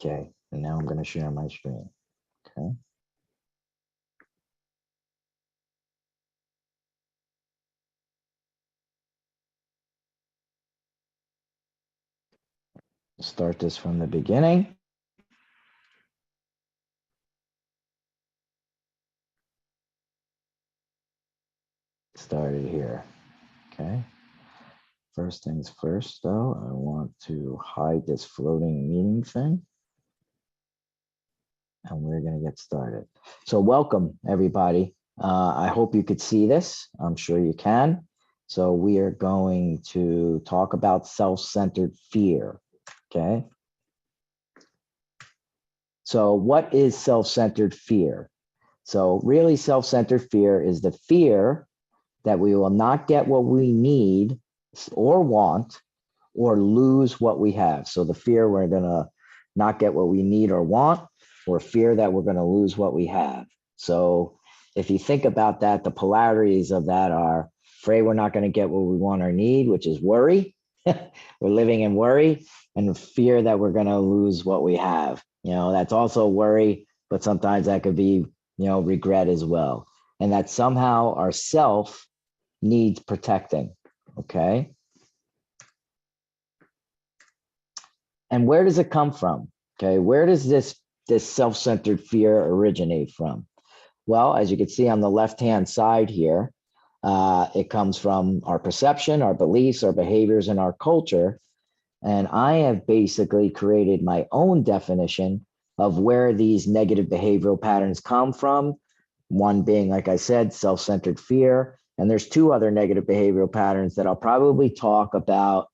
Okay, and now I'm going to share my screen. Okay. Start this from the beginning. Started here. Okay. First things first, though, I want to hide this floating meeting thing. And we're going to get started. So welcome, everybody. I hope you could see this. I'm sure you can. So we are going to talk about self-centered fear. Okay. So what is self-centered fear? So really self-centered fear is the fear that we will not get what we need or want or lose what we have. So the fear we're going to not get what we need or want, or fear that we're going to lose what we have. So if you think about that, the polarities of that are afraid we're not going to get what we want or need, which is worry. We're living in worry, and fear that we're going to lose what we have. That's also worry, but sometimes that could be, regret as well. And that somehow our self needs protecting. Okay. And where does it come from? Okay. Where does this self-centered fear originate from? Well, as you can see on the left-hand side here, it comes from our perception, our beliefs, our behaviors, and our culture. And I have basically created my own definition of where these negative behavioral patterns come from. One being, like I said, self-centered fear. And there's two other negative behavioral patterns that I'll probably talk about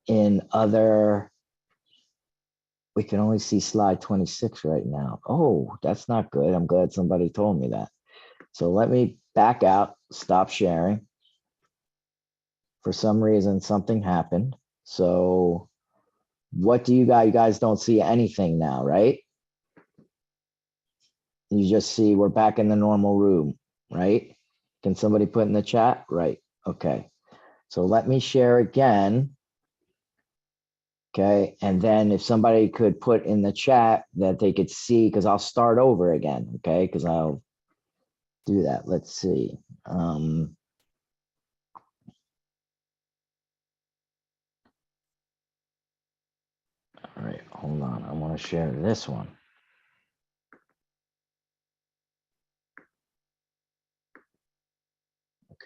in other. We can only see slide 26 right now. Oh, that's not good. I'm glad somebody told me that. So let me back out, stop sharing. For some reason, something happened. So what do you guys don't see anything now, right? You just see we're back in the normal room, right? Can somebody put in the chat? Right. Okay. So let me share again. Okay. And then if somebody could put in the chat that they could see, because I'll start over again. Okay. Because I'll do that. Let's see. All right. Hold on. I want to share this one.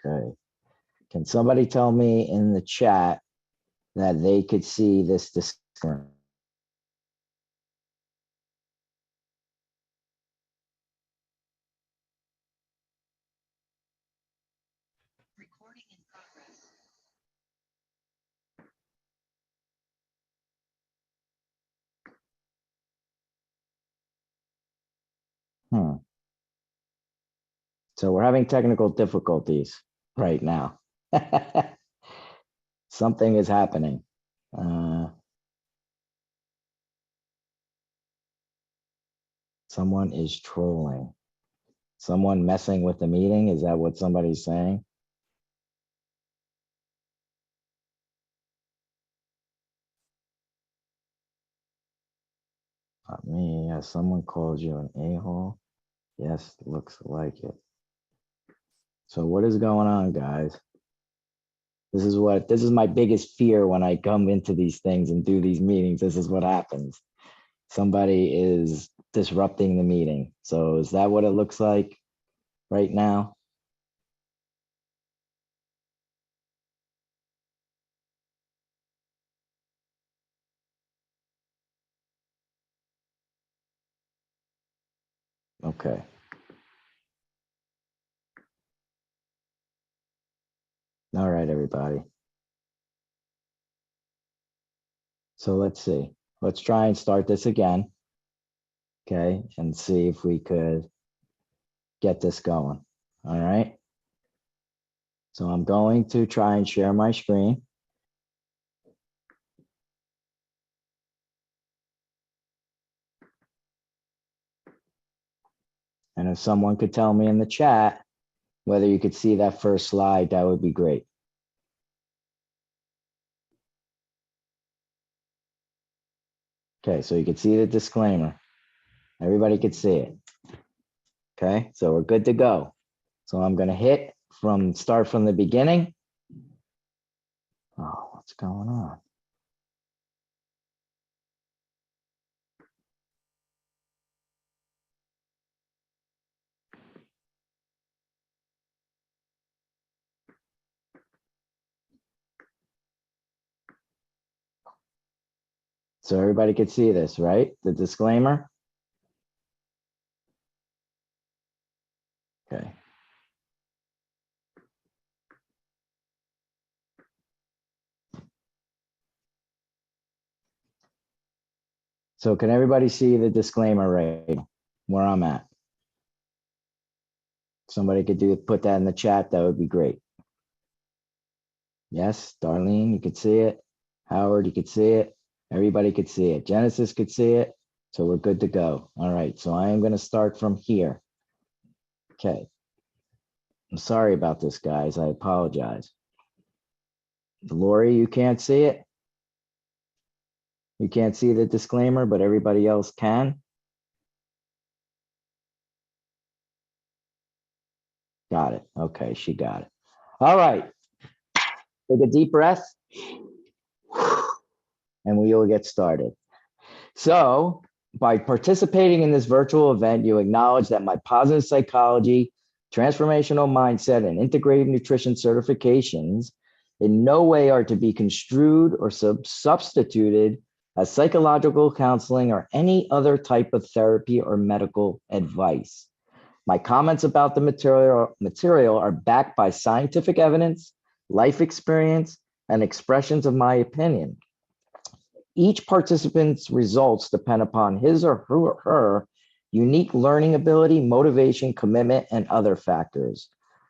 Okay. Can somebody tell me in the chat that they could see this disclaimer? Recording in progress. So we're having technical difficulties right now. Something is happening. Someone is trolling. Someone messing with the meeting. Is that what somebody's saying? Not me. Yes, someone called you an a-hole. Yes, looks like it. So what is going on, guys? This is my biggest fear when I come into these things and do these meetings. This is what happens. Somebody is disrupting the meeting. So is that what it looks like right now? Okay. All right, everybody. So let's see. Let's try and start this again. Okay. And see if we could get this going. All right. So I'm going to try and share my screen. And if someone could tell me in the chat whether you could see that first slide, that would be great. Okay, so you can see the disclaimer. Everybody can see it. Okay, so we're good to go. So I'm going to start from the beginning. Oh, what's going on? So everybody could see this, right? The disclaimer. Okay. So can everybody see the disclaimer right where I'm at? Somebody could put that in the chat. That would be great. Yes, Darlene, you could see it. Howard, you could see it. Everybody could see it. Genesis could see it. So we're good to go. All right. So I am going to start from here. Okay. I'm sorry about this, guys. I apologize. Lori, you can't see it. You can't see the disclaimer, but everybody else can. Got it. Okay, she got it. All right. Take a deep breath and we will get started. So, by participating in this virtual event, you acknowledge that my positive psychology, transformational mindset, and integrative nutrition certifications in no way are to be construed or substituted as psychological counseling or any other type of therapy or medical advice. My comments about the material are backed by scientific evidence, life experience, and expressions of my opinion. Each participant's results depend upon his or her unique learning ability, motivation, commitment, and other factors.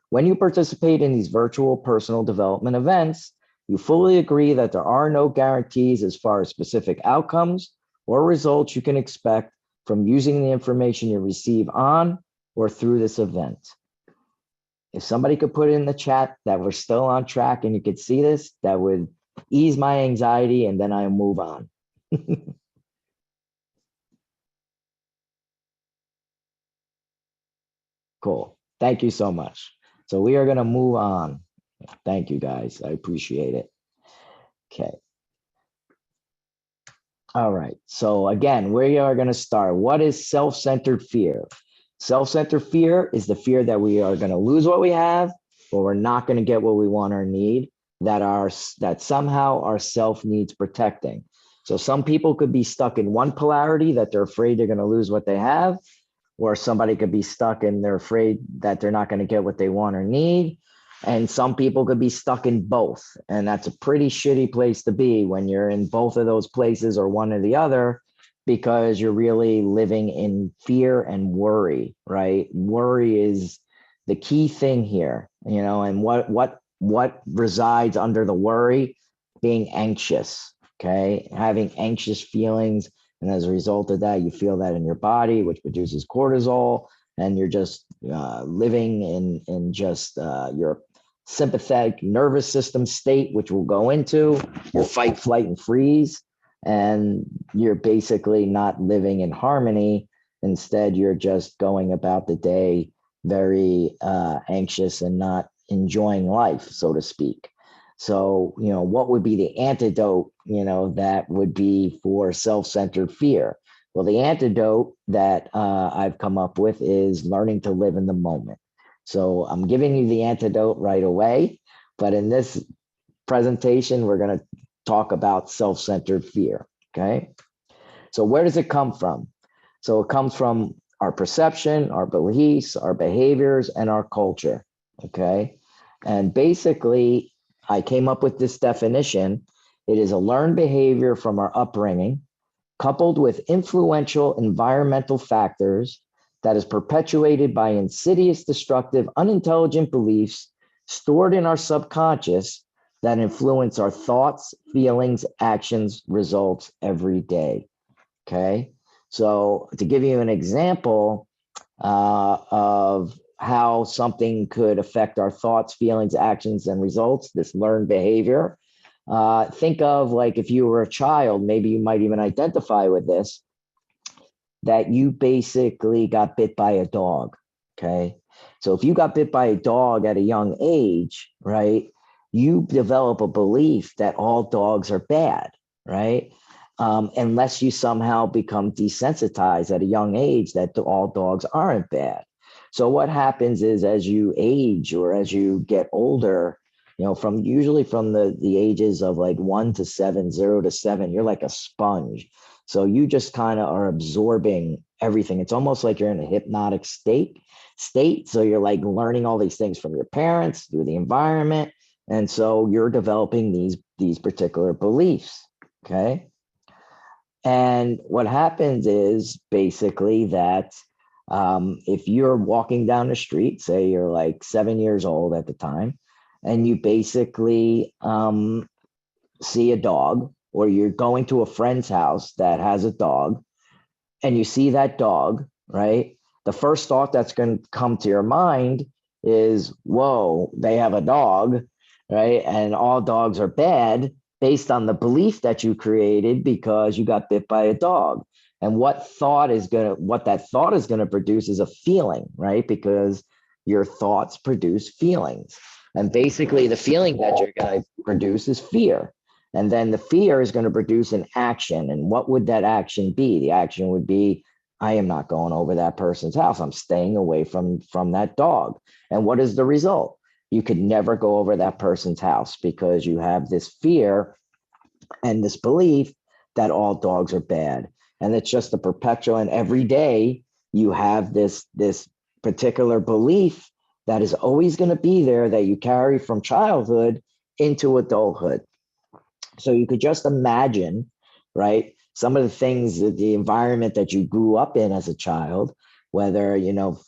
When you participate in these virtual personal development events, you fully agree that there are no guarantees as far as specific outcomes or results you can expect from using the information you receive on or through this event. If somebody could put in the chat that we're still on track and you could see this, that would ease my anxiety and then I'll move on. Cool. Thank you so much. So we are going to move on. Thank you, guys. I appreciate it. Okay. All right. So again, we are going to start. What is self-centered fear? Self-centered fear is the fear that we are going to lose what we have, or we're not going to get what we want or need, that somehow our self needs protecting. So some people could be stuck in one polarity, that they're afraid they're going to lose what they have, or somebody could be stuck and they're afraid that they're not going to get what they want or need. And some people could be stuck in both. And that's a pretty shitty place to be when you're in both of those places or one or the other, because you're really living in fear and worry, right? Worry is the key thing here, and what resides under the worry? Being anxious, okay? Having anxious feelings, and as a result of that, you feel that in your body, which produces cortisol, and you're just living in just your sympathetic nervous system state, which we'll go into your fight, flight, and freeze. And you're basically not living in harmony. Instead, you're just going about the day very anxious and not enjoying life, so to speak. So, what would be the antidote, that would be for self-centered fear? Well, the antidote that I've come up with is learning to live in the moment. So I'm giving you the antidote right away, but in this presentation, we're going to talk about self-centered fear, okay? So where does it come from? So it comes from our perception, our beliefs, our behaviors, and our culture, okay? And basically, I came up with this definition. It is a learned behavior from our upbringing, coupled with influential environmental factors that is perpetuated by insidious, destructive, unintelligent beliefs stored in our subconscious that influence our thoughts, feelings, actions, results every day. Okay. So to give you an example of how something could affect our thoughts, feelings, actions, and results, this learned behavior, Think of like if you were a child, maybe you might even identify with this, that you basically got bit by a dog. Okay. So if you got bit by a dog at a young age, right, you develop a belief that all dogs are bad, right? Unless you somehow become desensitized at a young age that all dogs aren't bad. So what happens is as you age or as you get older, from usually from the ages of like 1 to 7, 0 to 7, you're like a sponge. So you just kind of are absorbing everything. It's almost like you're in a hypnotic state. So you're like learning all these things from your parents through the environment. And so you're developing these particular beliefs. Okay. And what happens is basically that if you're walking down the street, say you're like 7 years old at the time, and you basically see a dog, or you're going to a friend's house that has a dog, and you see that dog, right? The first thought that's going to come to your mind is, whoa, they have a dog, right? And all dogs are bad based on the belief that you created because you got bit by a dog. And what that thought is going to produce is a feeling, right? Because your thoughts produce feelings. And basically, the feeling that you're going to produce is fear. And then the fear is going to produce an action. And what would that action be? The action would be, I am not going over that person's house. I'm staying away from that dog. And what is the result? You could never go over that person's house because you have this fear and this belief that all dogs are bad. And it's just a perpetual, and every day you have this particular belief that is always going to be there, that you carry from childhood into adulthood. So you could just imagine, right? Some of the things, the environment that you grew up in as a child, whether,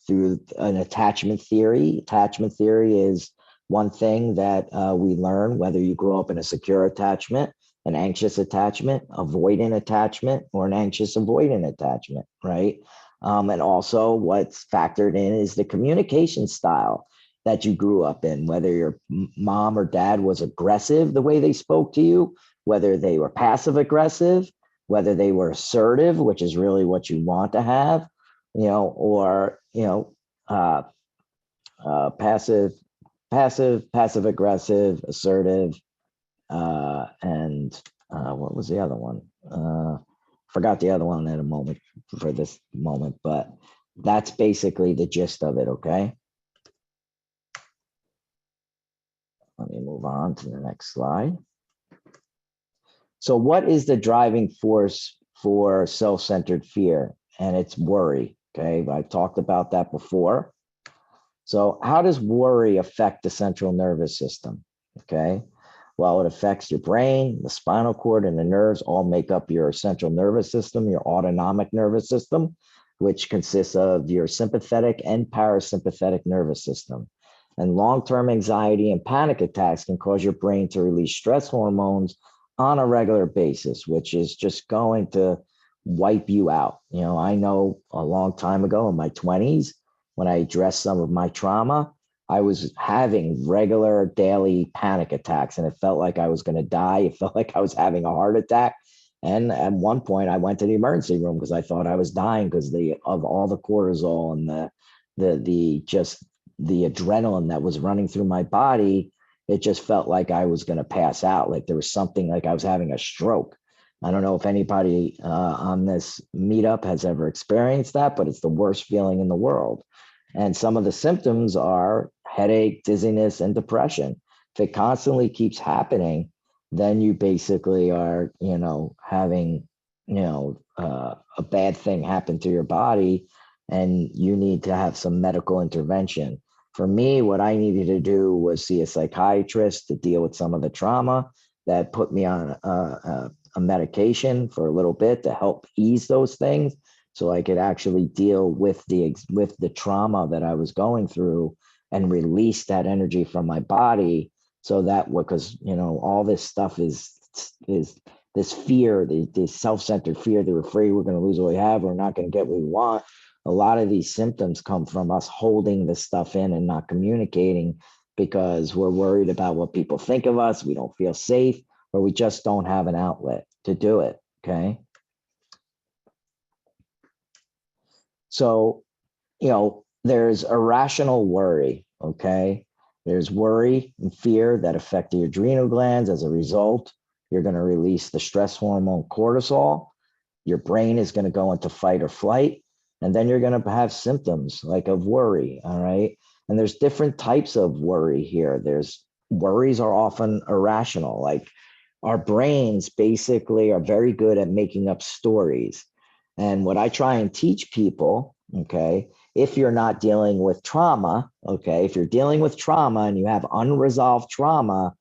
through an attachment theory. Attachment theory is one thing that we learn, whether you grow up in a secure attachment, an anxious attachment, avoidant attachment, or an anxious avoidant attachment, right? And also what's factored in is the communication style that you grew up in, whether your mom or dad was aggressive the way they spoke to you, whether they were passive aggressive, whether they were assertive, which is really what you want to have, or passive aggressive, assertive, and what was the other one? Forgot the other one at a moment for this moment, but that's basically the gist of it. Okay. Let me move on to the next slide. So what is the driving force for self-centered fear? And it's worry. Okay. I've talked about that before. So how does worry affect the central nervous system? Okay. Well, it affects your brain, the spinal cord, and the nerves all make up your central nervous system, your autonomic nervous system, which consists of your sympathetic and parasympathetic nervous system. And long-term anxiety and panic attacks can cause your brain to release stress hormones on a regular basis, which is just going to wipe you out. I know a long time ago in my 20s, when I addressed some of my trauma, I was having regular daily panic attacks, and it felt like I was going to die. It felt like I was having a heart attack. And at one point I went to the emergency room because I thought I was dying because of all the cortisol and the adrenaline that was running through my body. It just felt like I was going to pass out. Like there was something, like I was having a stroke. I don't know if anybody on this meetup has ever experienced that, but it's the worst feeling in the world. And some of the symptoms are headache, dizziness, and depression. If it constantly keeps happening, then you basically are, having, a bad thing happen to your body, and you need to have some medical intervention. For me, what I needed to do was see a psychiatrist to deal with some of the trauma that put me on a medication for a little bit to help ease those things, so I could actually deal with the trauma that I was going through and release that energy from my body. So that, because all this stuff is this fear, the self-centered fear that we're afraid we're going to lose what we have, we're not going to get what we want. A lot of these symptoms come from us holding this stuff in and not communicating because we're worried about what people think of us. We don't feel safe. where we just don't have an outlet to do it. Okay. So, there's irrational worry. Okay. There's worry and fear that affect the adrenal glands. As a result, you're going to release the stress hormone cortisol. Your brain is going to go into fight or flight. And then you're going to have symptoms like of worry. All right. And there's different types of worry here. There's worries are often irrational. Like our brains basically are very good at making up stories. And what I try and teach people, okay, if you're not dealing with trauma, okay, if you're dealing with trauma and you have unresolved trauma,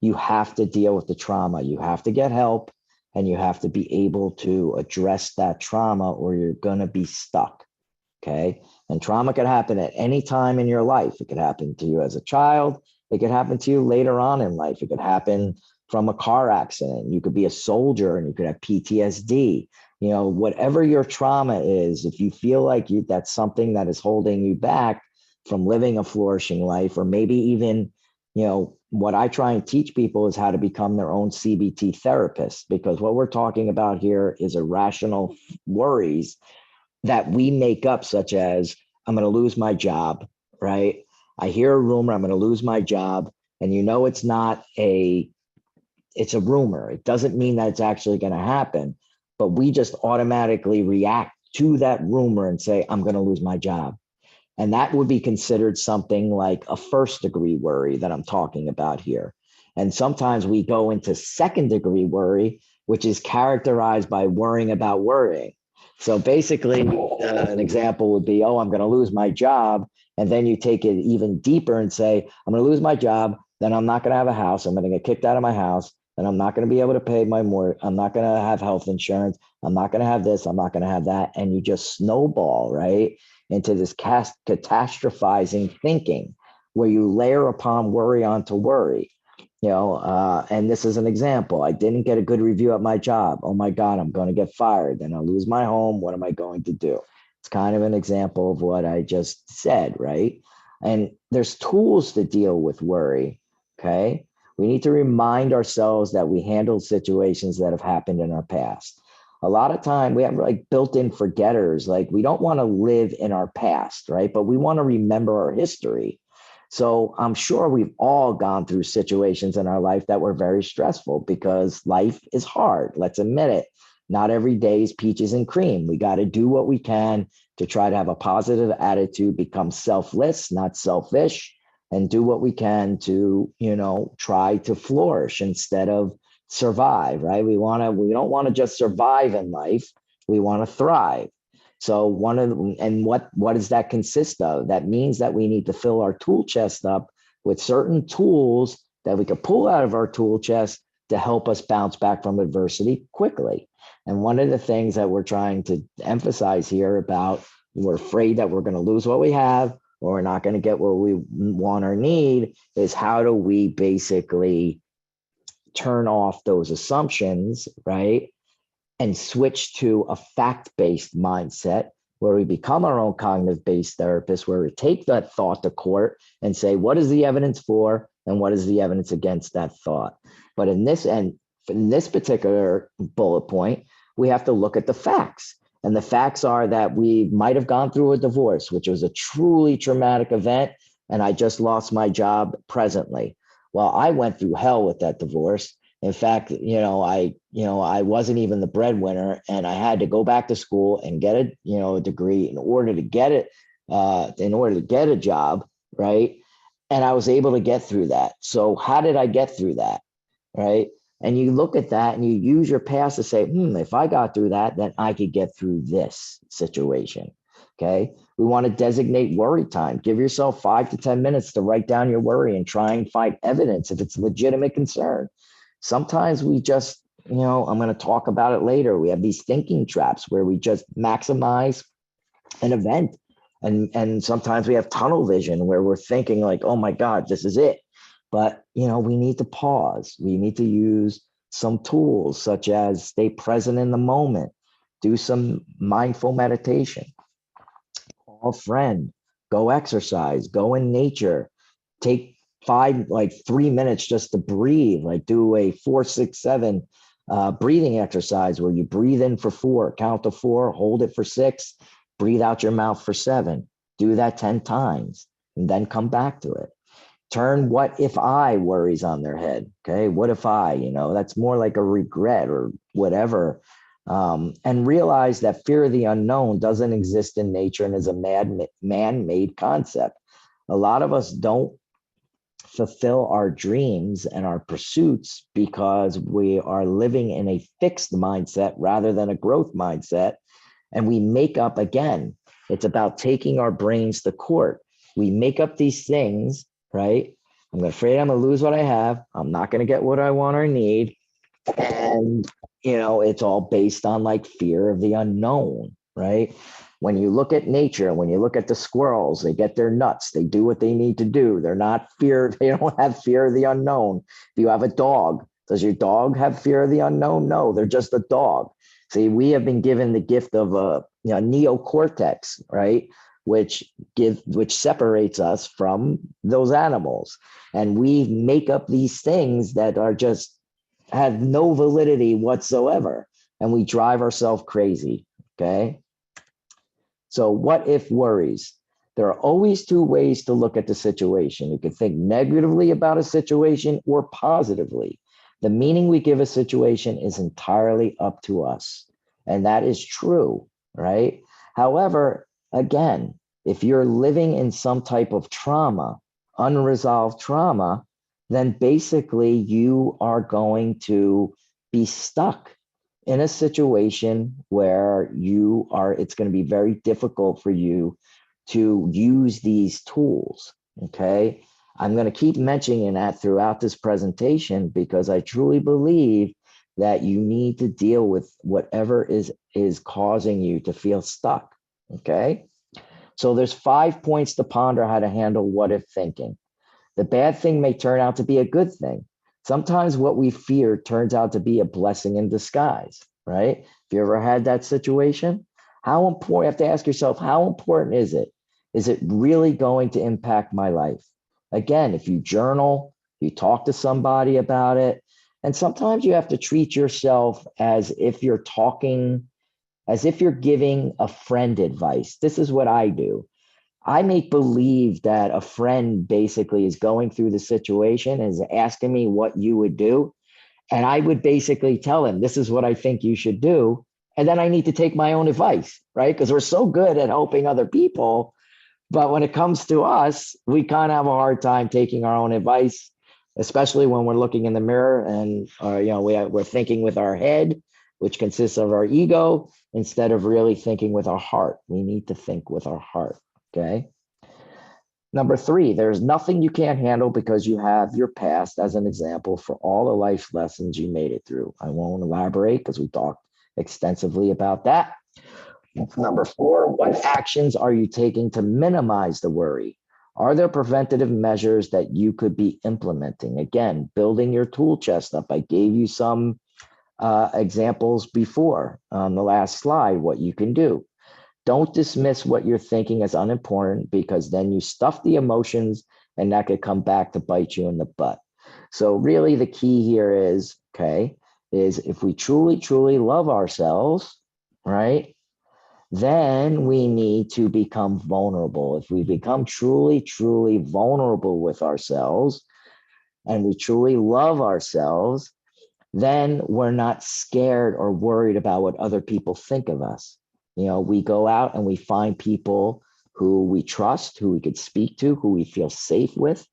you have to deal with the trauma. You have to get help and you have to be able to address that trauma or you're going to be stuck. Okay. And trauma could happen at any time in your life. It could happen to you as a child. It could happen to you later on in life. It could happen from a car accident. You could be a soldier and you could have PTSD. Whatever your trauma is, if you feel like that's something that is holding you back from living a flourishing life, or maybe even, what I try and teach people is how to become their own CBT therapist, because what we're talking about here is irrational worries that we make up, such as, I'm going to lose my job, right? I hear a rumor, I'm going to lose my job. And it's a rumor. It doesn't mean that it's actually going to happen, but we just automatically react to that rumor and say, I'm going to lose my job. And that would be considered something like a first degree worry that I'm talking about here. And sometimes we go into second degree worry, which is characterized by worrying about worrying. So basically, an example would be, oh, I'm going to lose my job. And then you take it even deeper and say, I'm going to lose my job. Then I'm not going to have a house. I'm going to get kicked out of my house. Then I'm not going to be able to pay my mortgage. I'm not going to have health insurance. I'm not going to have this. I'm not going to have that. And you just snowball, right, into this catastrophizing thinking where you layer upon worry onto worry. And this is an example. I didn't get a good review at my job. Oh my God, I'm going to get fired. Then I'll lose my home. What am I going to do? It's kind of an example of what I just said, right? And there's tools to deal with worry. Okay. We need to remind ourselves that we handled situations that have happened in our past. A lot of time we have like built-in forgetters. Like we don't want to live in our past, right? But we want to remember our history. So I'm sure we've all gone through situations in our life that were very stressful because life is hard. Let's admit it. Not every day is peaches and cream. We got to do what we can to try to have a positive attitude, become selfless, not selfish, and do what we can to, try to flourish instead of survive, right? We don't want to just survive in life. We want to thrive. So what does that consist of? That means that we need to fill our tool chest up with certain tools that we could pull out of our tool chest to help us bounce back from adversity quickly. And one of the things that we're trying to emphasize here about we're afraid that we're going to lose what we have or we're not going to get what we want or need is how do we basically turn off those assumptions, right? And switch to a fact-based mindset where we become our own cognitive-based therapist, where we take that thought to court and say, what is the evidence for and what is the evidence against that thought? But in this particular bullet point, we have to look at the facts. And the facts are that we might have gone through a divorce, which was a truly traumatic event, and I just lost my job presently. Well, I went through hell with that divorce. In fact, I wasn't even the breadwinner, and I had to go back to school and get a degree in order to get a job, right? And I was able to get through that. So how did I get through that, right? And you look at that and you use your past to say, if I got through that, then I could get through this situation. Okay. We want to designate worry time. Give yourself 5 to 10 minutes to write down your worry and try and find evidence if it's legitimate concern. Sometimes we just, I'm going to talk about it later. We have these thinking traps where we just maximize an event. And sometimes we have tunnel vision where we're thinking like, oh my God, this is it. But, we need to pause. We need to use some tools such as stay present in the moment, do some mindful meditation, call a friend, go exercise, go in nature, take like 3 minutes just to breathe, like do a 4, 6, 7 breathing exercise where you breathe in for 4, count to 4, hold it for 6, breathe out your mouth for 7. Do that 10 times and then come back to it. Turn what if I worries on their head. Okay. What if I, that's more like a regret or whatever. And realize that fear of the unknown doesn't exist in nature and is a man-made concept. A lot of us don't fulfill our dreams and our pursuits because we are living in a fixed mindset rather than a growth mindset. And we make up again. It's about taking our brains to court. We make up these things, right? I'm afraid I'm going to lose what I have. I'm not going to get what I want or need. And, it's all based on like fear of the unknown, right? When you look at nature, when you look at the squirrels, they get their nuts, they do what they need to do. They don't have fear of the unknown. If you have a dog, does your dog have fear of the unknown? No, they're just a dog. See, we have been given the gift of a neocortex, right? Which separates us from those animals. And we make up these things that are just have no validity whatsoever. And we drive ourselves crazy. Okay. So what if worries? There are always two ways to look at the situation. You can think negatively about a situation or positively. The meaning we give a situation is entirely up to us. And that is true, right? However, again, if you're living in some type of trauma, unresolved trauma, then basically you are going to be stuck in a situation where it's going to be very difficult for you to use these tools. Okay. I'm going to keep mentioning that throughout this presentation because I truly believe that you need to deal with whatever is causing you to feel stuck. Okay. So there's 5 points to ponder how to handle what if thinking. The bad thing may turn out to be a good thing. Sometimes what we fear turns out to be a blessing in disguise, right? If you ever had that situation, how important, you have to ask yourself, how important is it? Is it really going to impact my life? Again, if you journal, you talk to somebody about it, and sometimes you have to treat yourself as if you're giving a friend advice. This is what I do. I make believe that a friend basically is going through the situation and is asking me what you would do. And I would basically tell him, this is what I think you should do. And then I need to take my own advice, right? Because we're so good at helping other people. But when it comes to us, we kind of have a hard time taking our own advice, especially when we're looking in the mirror and, we're thinking with our head, which consists of our ego, instead of really thinking with our heart. We need to think with our heart. Okay. Number 3, there's nothing you can't handle because you have your past as an example for all the life lessons you made it through. I won't elaborate because we talked extensively about that. Number 4, what actions are you taking to minimize the worry? Are there preventative measures that you could be implementing? Again, building your tool chest up. I gave you some examples before on the last slide, what you can do. Don't dismiss what you're thinking as unimportant because then you stuff the emotions and that could come back to bite you in the butt. So really the key here is if we truly, truly love ourselves, right, then we need to become vulnerable. If we become truly, truly vulnerable with ourselves and we truly love ourselves, then we're not scared or worried about what other people think of us. We go out and we find people who we trust, who we could speak to, who we feel safe with,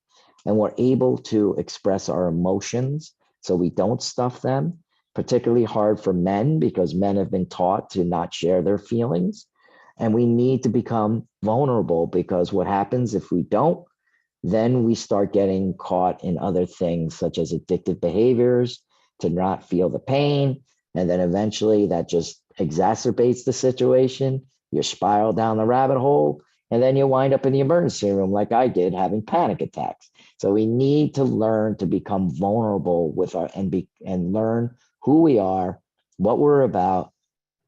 and we're able to express our emotions so we don't stuff them. Particularly hard for men because men have been taught to not share their feelings. And we need to become vulnerable because what happens if we don't, then we start getting caught in other things such as addictive behaviors to not feel the pain. And then eventually that just exacerbates the situation. You spiral down the rabbit hole, and then you wind up in the emergency room like I did, having panic attacks. So we need to learn to become vulnerable with and learn who we are, what we're about,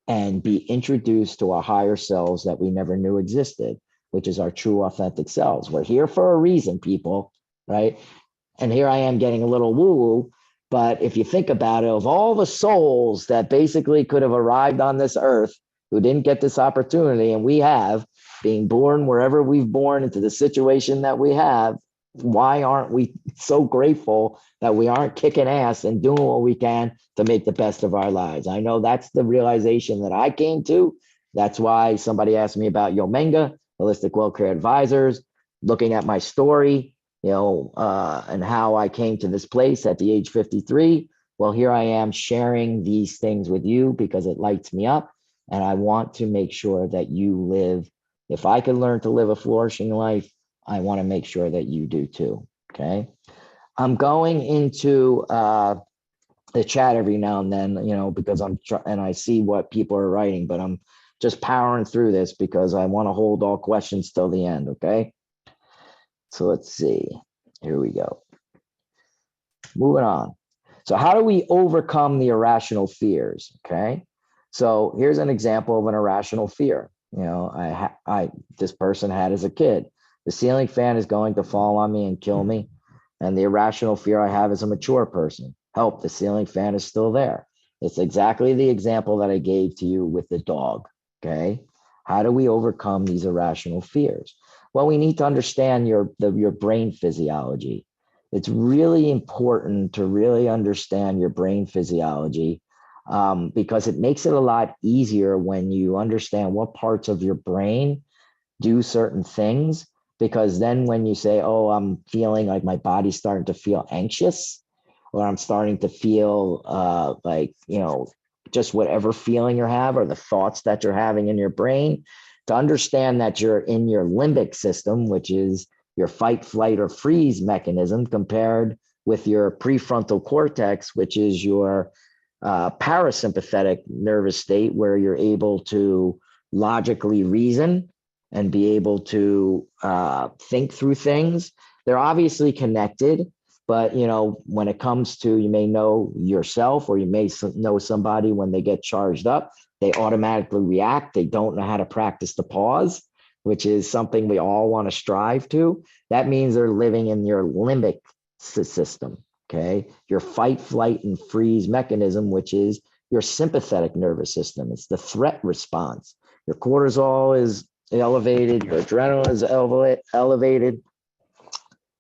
and be introduced to our higher selves that we never knew existed, which is our true authentic selves. We're here for a reason, people. right? And here I am getting a little woo-woo. But if you think about it, of all the souls that basically could have arrived on this earth who didn't get this opportunity, and we have, being born wherever we've born into the situation that we have, why aren't we so grateful that we aren't kicking ass and doing what we can to make the best of our lives? I know that's the realization that I came to. That's why somebody asked me about Yomenga, Holistic Well-Care Advisors, looking at my story, and how I came to this place at the age 53. Well, here I am sharing these things with you because it lights me up. And I want to make sure that you live. If I can learn to live a flourishing life, I want to make sure that you do too. Okay. I'm going into the chat every now and then, because and I see what people are writing, but I'm just powering through this because I want to hold all questions till the end. Okay. So let's see. Here we go. Moving on. So how do we overcome the irrational fears? Okay. So here's an example of an irrational fear. This person had as a kid, the ceiling fan is going to fall on me and kill me. And the irrational fear I have as a mature person, help, the ceiling fan is still there. It's exactly the example that I gave to you with the dog. Okay. How do we overcome these irrational fears? Well, we need to understand your brain physiology. It's really important to really understand your brain physiology, because it makes it a lot easier when you understand what parts of your brain do certain things. Because then when you say, oh, I'm feeling like my body's starting to feel anxious, or I'm starting to feel just whatever feeling you have or the thoughts that you're having in your brain, to understand that you're in your limbic system, which is your fight, flight, or freeze mechanism, compared with your prefrontal cortex, which is your parasympathetic nervous state, where you're able to logically reason and be able to think through things. They're obviously connected, but when it comes to, you may know yourself, or you may know somebody, when they get charged up, they automatically react. They don't know how to practice the pause, which is something we all want to strive to. That means they're living in your limbic system. Okay. Your fight, flight, and freeze mechanism, which is your sympathetic nervous system. It's the threat response. Your cortisol is elevated, your adrenaline is elevated,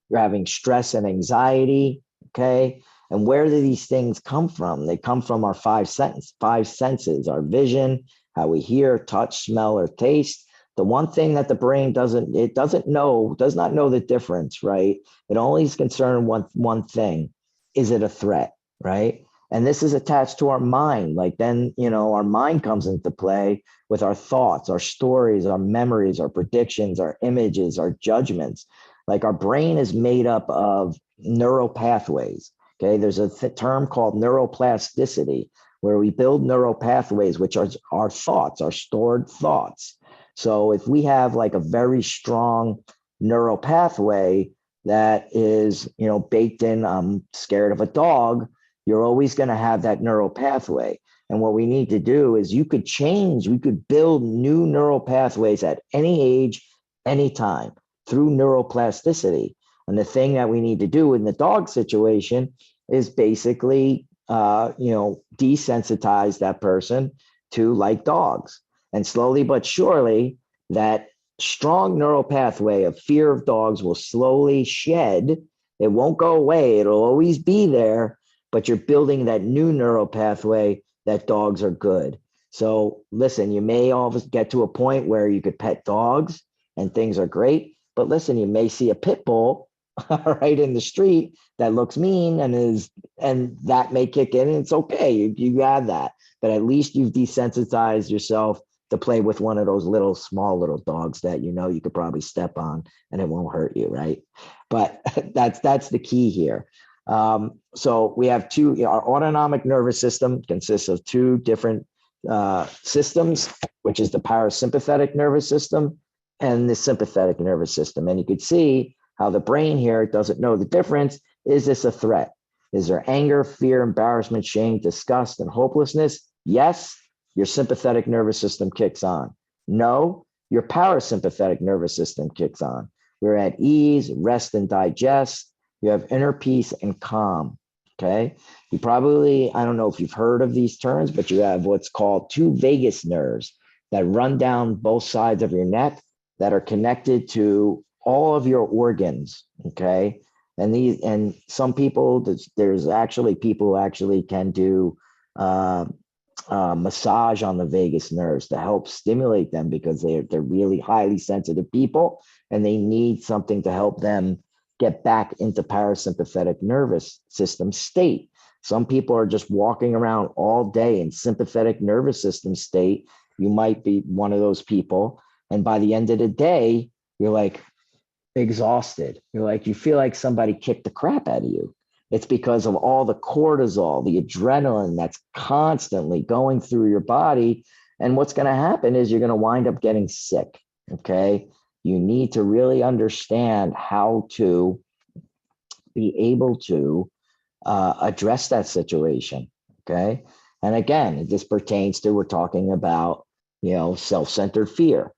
you're having stress and anxiety. Okay. And where do these things come from? They come from our five senses, our vision, how we hear, touch, smell, or taste. The one thing that the brain does not know the difference, right? It only is concerned one thing. Is it a threat, right? And this is attached to our mind. Like then, our mind comes into play with our thoughts, our stories, our memories, our predictions, our images, our judgments. Like our brain is made up of neural pathways. Okay. There's a term called neuroplasticity, where we build neural pathways, which are our thoughts, our stored thoughts. So if we have like a very strong neural pathway that is, baked in, I'm scared of a dog, you're always going to have that neural pathway. And what we need to do is we could build new neural pathways at any age, anytime, through neuroplasticity. And the thing that we need to do in the dog situation is basically, desensitize that person to like dogs. And slowly but surely, that strong neural pathway of fear of dogs will slowly shed. It won't go away. It'll always be there, but you're building that new neural pathway that dogs are good. So listen, you may always get to a point where you could pet dogs and things are great, but listen, you may see a pit bull right in the street that looks mean and that may kick in, and it's okay. You have that, but at least you've desensitized yourself to play with one of those small little dogs that you could probably step on and it won't hurt you, right? But that's the key here. So we have our autonomic nervous system consists of two different systems, which is the parasympathetic nervous system and the sympathetic nervous system. And you could see how the brain here doesn't know the difference. Is this a threat? Is there anger, fear, embarrassment, shame, disgust, and hopelessness? Yes, your sympathetic nervous system kicks on. No, your parasympathetic nervous system kicks on. We're at ease, rest and digest. you have inner peace and calm. Okay. You probably, I don't know if you've heard of these terms, but you have what's called two vagus nerves that run down both sides of your neck that are connected to all of your organs. Okay. And some people, there's actually people who actually can do uh, massage on the vagus nerves to help stimulate them because they're really highly sensitive people and they need something to help them get back into parasympathetic nervous system state. Some people are just walking around all day in sympathetic nervous system state. You might be one of those people. And by the end of the day, you're like exhausted. You're like, you feel like somebody kicked the crap out of you. It's because of all the cortisol, the adrenaline that's constantly going through your body. And what's going to happen is you're going to wind up getting sick. Okay. You need to really understand how to be able to address that situation. Okay. And again, this pertains to, we're talking about, self-centered fear.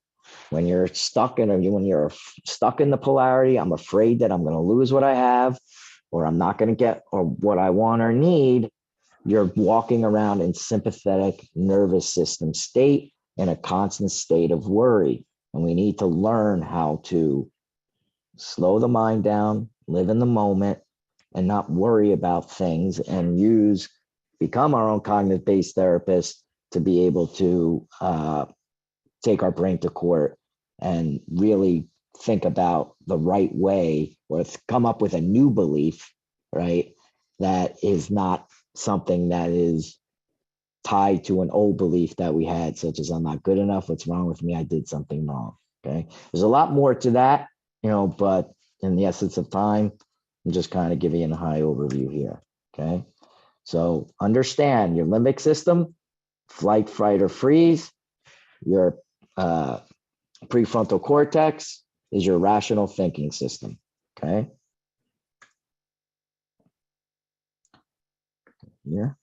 When you're stuck in the polarity, I'm afraid that I'm going to lose what I have, or I'm not going to get or what I want or need. You're walking around in sympathetic nervous system state in a constant state of worry. And we need to learn how to slow the mind down, live in the moment, and not worry about things, and become our own cognitive based therapist to be able to take our brain to court and really think about the right way, or come up with a new belief, right? That is not something that is tied to an old belief that we had, such as I'm not good enough. What's wrong with me? I did something wrong. Okay. There's a lot more to that, but in the essence of time, I'm just kind of giving you a high overview here. Okay. So understand your limbic system, flight, fright, or freeze. Your prefrontal cortex is your rational thinking system. Okay. Here.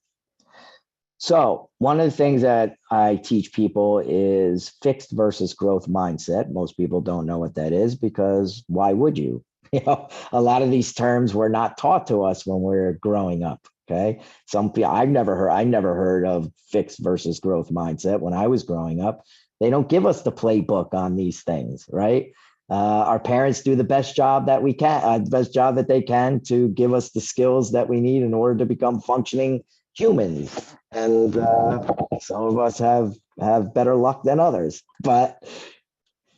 So one of the things that I teach people is fixed versus growth mindset. Most people don't know what that is because why would you? A lot of these terms were not taught to us when we were growing up. Okay. Some people, I never heard of fixed versus growth mindset when I was growing up. They don't give us the playbook on these things, right? Our parents do the best job that they can to give us the skills that we need in order to become functioning humans. And some of us have better luck than others, but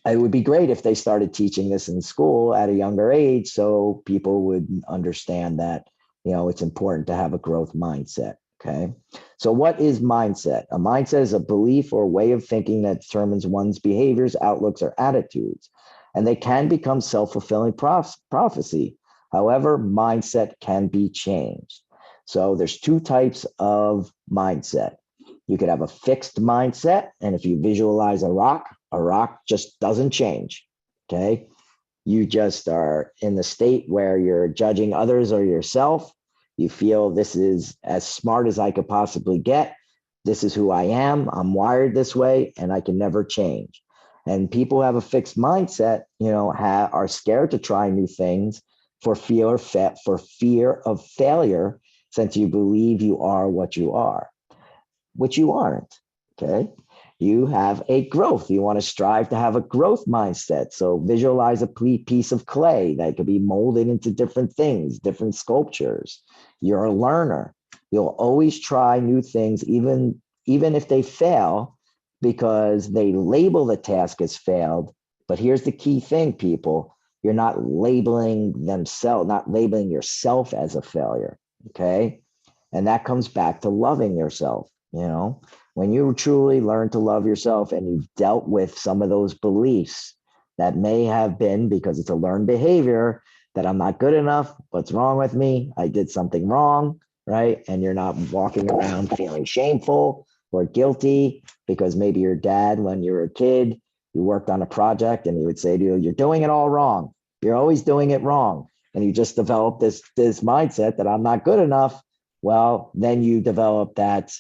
it would be great if they started teaching this in school at a younger age so people would understand that, it's important to have a growth mindset. Okay. So what is mindset? A mindset is a belief or way of thinking that determines one's behaviors, outlooks, or attitudes. And they can become self-fulfilling prophecy. However, mindset can be changed. So there's two types of mindset. You could have a fixed mindset. And if you visualize a rock just doesn't change. Okay. You just are in the state where you're judging others or yourself. You feel this is as smart as I could possibly get. This is who I am. I'm wired this way and I can never change. And people who have a fixed mindset, are scared to try new things for fear of failure, since you believe you are what you are, which you aren't. Okay. You have a growth. You want to strive to have a growth mindset. So visualize a piece of clay that could be molded into different things, different sculptures. You're a learner. You'll always try new things, even if they fail, because they label the task as failed. But here's the key thing, people. You're not labeling yourself as a failure. Okay. And that comes back to loving yourself. When you truly learn to love yourself and you've dealt with some of those beliefs that may have been, because it's a learned behavior, that I'm not good enough, what's wrong with me, I did something wrong, right? And you're not walking around feeling shameful or guilty because maybe your dad, when you were a kid, you worked on a project and he would say to you, you're doing it all wrong. You're always doing it wrong. And you just developed this mindset that I'm not good enough. Well, then you develop that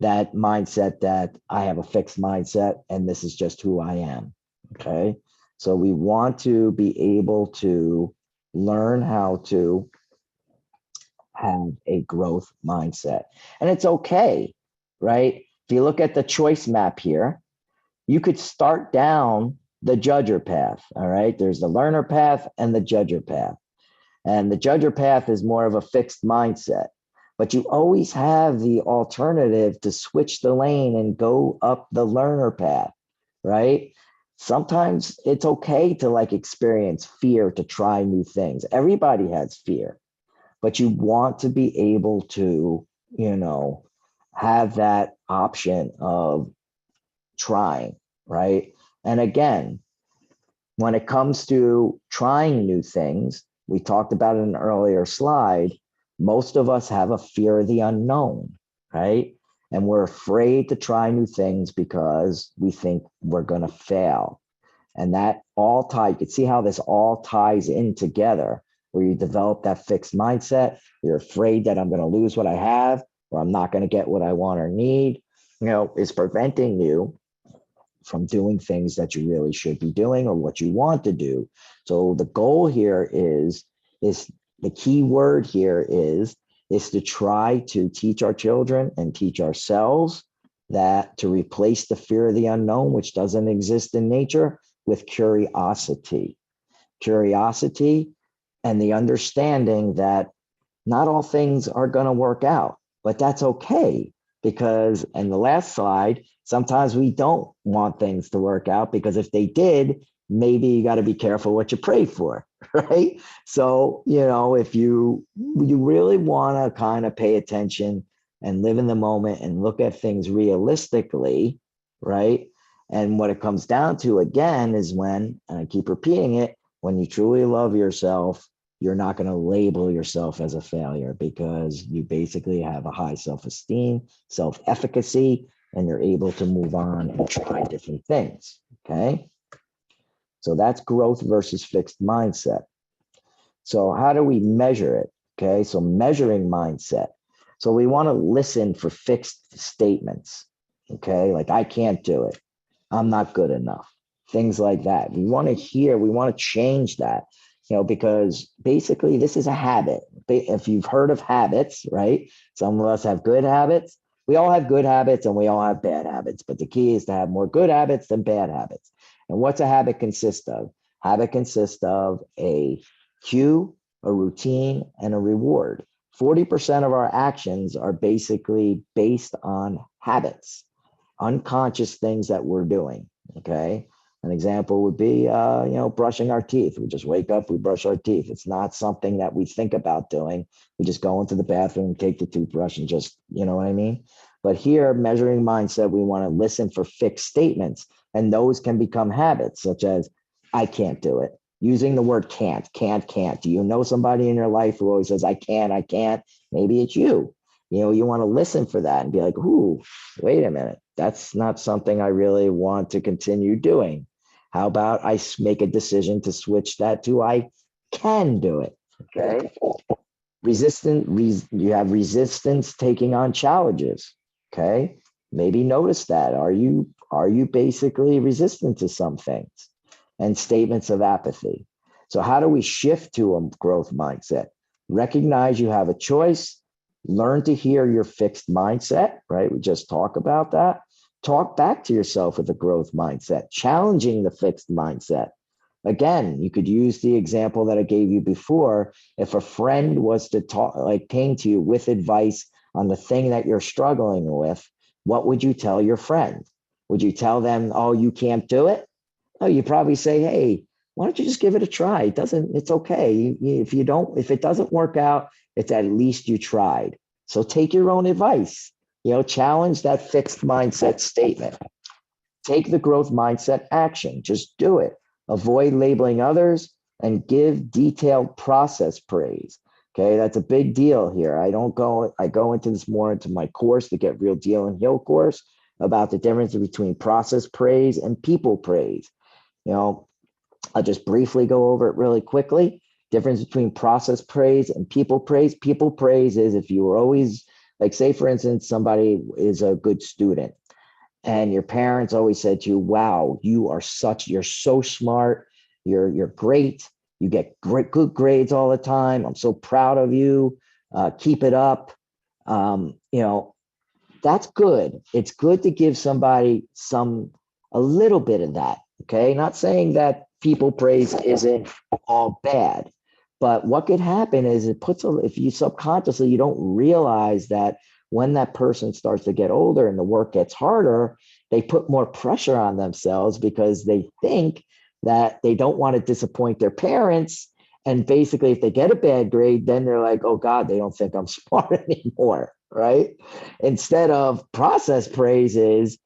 mindset that I have a fixed mindset and this is just who I am. Okay. So we want to be able to learn how to have a growth mindset. And it's okay, right? If you look at the choice map here, you could start down the judger path. All right. There's the learner path and the judger path. And the judger path is more of a fixed mindset. But you always have the alternative to switch the lane and go up the learner path, right? Sometimes it's okay to like experience fear, to try new things. Everybody has fear, but you want to be able to, have that option of trying, right? And again, when it comes to trying new things, we talked about in an earlier slide, most of us have a fear of the unknown, right? And we're afraid to try new things because we think we're going to fail. And that all ties, you can see how this all ties in together, where you develop that fixed mindset. You're afraid that I'm going to lose what I have, or I'm not going to get what I want or need, is preventing you from doing things that you really should be doing or what you want to do. So the goal here is the key word here is to try to teach our children and teach ourselves that to replace the fear of the unknown, which doesn't exist in nature, with curiosity. Curiosity and the understanding that not all things are going to work out, but that's okay. Because in the last slide, sometimes we don't want things to work out, because if they did, maybe you got to be careful what you pray for, right? So, if you really want to kind of pay attention and live in the moment and look at things realistically, right? And what it comes down to again is when, and I keep repeating it, when you truly love yourself, you're not going to label yourself as a failure, because you basically have a high self-esteem, self-efficacy, and you're able to move on and try different things. Okay. So that's growth versus fixed mindset. So how do we measure it? Okay. So measuring mindset. So we want to listen for fixed statements. Okay. Like, I can't do it. I'm not good enough. Things like that. We want to change that, because basically this is a habit. If you've heard of habits, right? Some of us have good habits. We all have good habits and we all have bad habits, but the key is to have more good habits than bad habits. And what's a habit consist of? Habit consists of a cue, a routine, and a reward. 40% of our actions are basically based on habits, unconscious things that we're doing. Okay. An example would be, brushing our teeth. We just wake up, we brush our teeth. It's not something that we think about doing. We just go into the bathroom, take the toothbrush, and just, you know what I mean? But here, measuring mindset, we want to listen for fixed statements, and those can become habits, such as, I can't do it. Using the word can't. Do you know somebody in your life who always says, I can't? Maybe it's you. You want to listen for that and be like, ooh, wait a minute. That's not something I really want to continue doing. How about I make a decision to switch that to I can do it? Okay. You have resistance taking on challenges. Okay. Maybe notice that. Are you basically resistant to some things? And statements of apathy. So how do we shift to a growth mindset? Recognize you have a choice. Learn to hear your fixed mindset, right? We just talk about that. Talk back to yourself with a growth mindset, challenging the fixed mindset. Again, you could use the example that I gave you before. If a friend was to talk, like came to you with advice on the thing that you're struggling with, what would you tell your friend? Would you tell them, oh, you can't do it? Oh, you probably say, hey, why don't you just give it a try? It's okay. If it doesn't work out, it's at least you tried. So take your own advice, challenge that fixed mindset statement. Take the growth mindset action. Just do it. Avoid labeling others and give detailed process praise. Okay, that's a big deal here. I go into this more into my course, the Get Real Deal and Heal course, about the difference between process praise and people praise. I'll just briefly go over it really quickly. Difference between process praise and people praise. People praise is if you were always, like, say, for instance, somebody is a good student and your parents always said to you, wow, you're so smart. You're great. You get good grades all the time. I'm so proud of you. keep it up. You know, that's good. It's good to give somebody a little bit of that. Okay. Not saying that people praise isn't all bad, but what could happen is if you subconsciously, you don't realize that when that person starts to get older and the work gets harder, they put more pressure on themselves because they think that they don't want to disappoint their parents. And basically, if they get a bad grade, then they're like, oh God, they don't think I'm smart anymore. Right. Instead of process praises,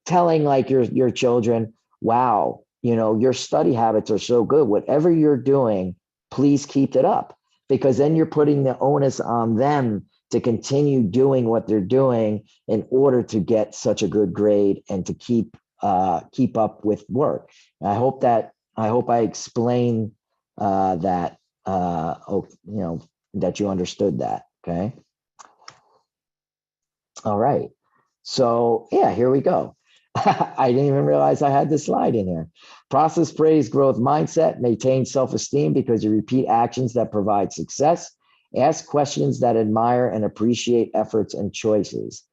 telling like your children, wow, you know, your study habits are so good. Whatever you're doing, please keep it up. Because then you're putting the onus on them to continue doing what they're doing in order to get such a good grade and to keep up with work. I hope I explain that that you understood that. Okay. All right. So yeah, here we go. I didn't even realize I had this slide in here. Process praise growth mindset, maintain self-esteem because you repeat actions that provide success. Ask questions that admire and appreciate efforts and choices.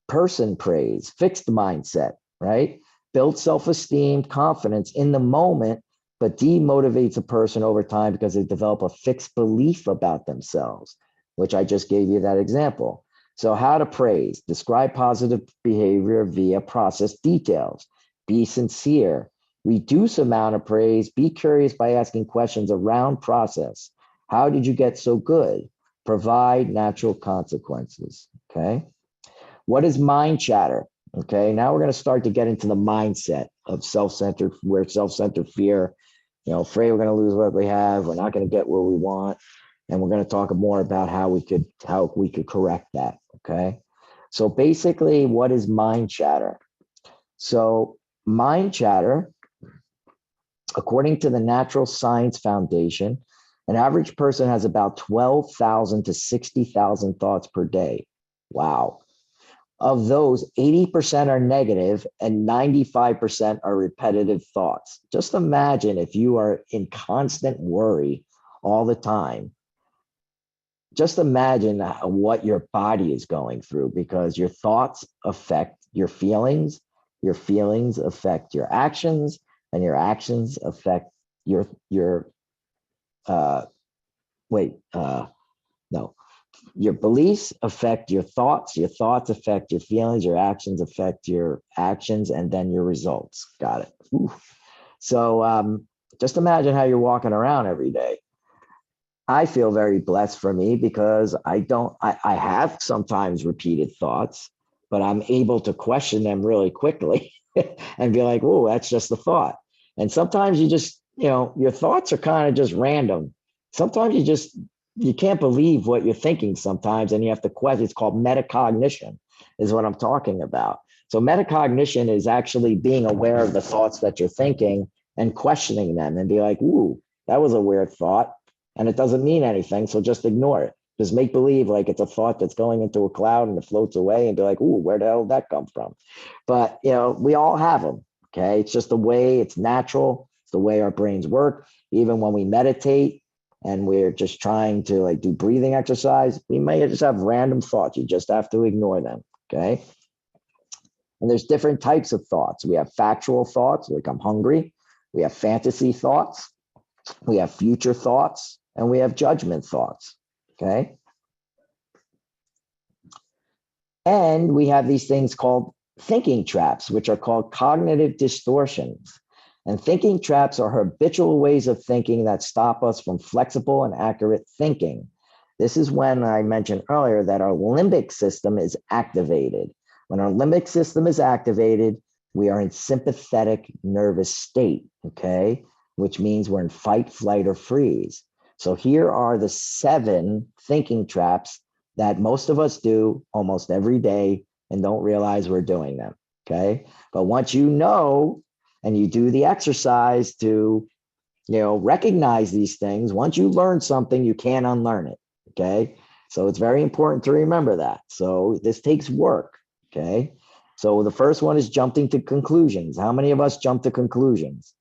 Person praise, fixed mindset, right? Build self-esteem, confidence in the moment, but demotivates a person over time because they develop a fixed belief about themselves, which I just gave you that example. So how to praise, describe positive behavior via process details, be sincere, reduce amount of praise, be curious by asking questions around process. How did you get so good? Provide natural consequences, okay? What is mind chatter? Okay, now we're going to start to get into the mindset of self-centered, where self-centered fear, you know, afraid we're going to lose what we have, we're not going to get where we want, and we're going to talk more about how we could correct that. Okay, so basically, what is mind chatter? So mind chatter, according to the Natural Science Foundation, an average person has about 12,000 to 60,000 thoughts per day. Wow. Of those, 80% are negative and 95% are repetitive thoughts. Just imagine if you are in constant worry all the time. Just imagine what your body is going through, because your thoughts affect your feelings affect your actions, and your actions affect your wait, no, your beliefs affect your thoughts affect your feelings, your actions affect your actions, and then your results. Got it. Ooh. So just imagine how you're walking around every day. I feel very blessed for me because I have sometimes repeated thoughts, but I'm able to question them really quickly and be like, oh, that's just a thought. And sometimes you just, you know, your thoughts are kind of just random. Sometimes you can't believe what you're thinking sometimes, and you have to question. It's called metacognition, is what I'm talking about. So metacognition is actually being aware of the thoughts that you're thinking and questioning them and be like, ooh, that was a weird thought and it doesn't mean anything. So just ignore it. Just make believe like it's a thought that's going into a cloud and it floats away and be like, ooh, where the hell did that come from? But, you know, we all have them. Okay. It's just the way it's natural. It's the way our brains work. Even when we meditate and we're just trying to like do breathing exercise, we may just have random thoughts. You just have to ignore them. Okay. And there's different types of thoughts. We have factual thoughts, like I'm hungry. We have fantasy thoughts. We have future thoughts, and we have judgment thoughts. Okay. And we have these things called thinking traps, which are called cognitive distortions. And thinking traps are habitual ways of thinking that stop us from flexible and accurate thinking. This is when I mentioned earlier that our limbic system is activated. When our limbic system is activated, we are in sympathetic nervous state, okay? Which means we're in fight, flight, or freeze. So here are the 7 thinking traps that most of us do almost every day and don't realize we're doing them, okay? But once you know and you do the exercise to, you know, recognize these things, once you learn something, you can't unlearn it, okay? So it's very important to remember that. So this takes work, okay? So the first one is jumping to conclusions. How many of us jump to conclusions?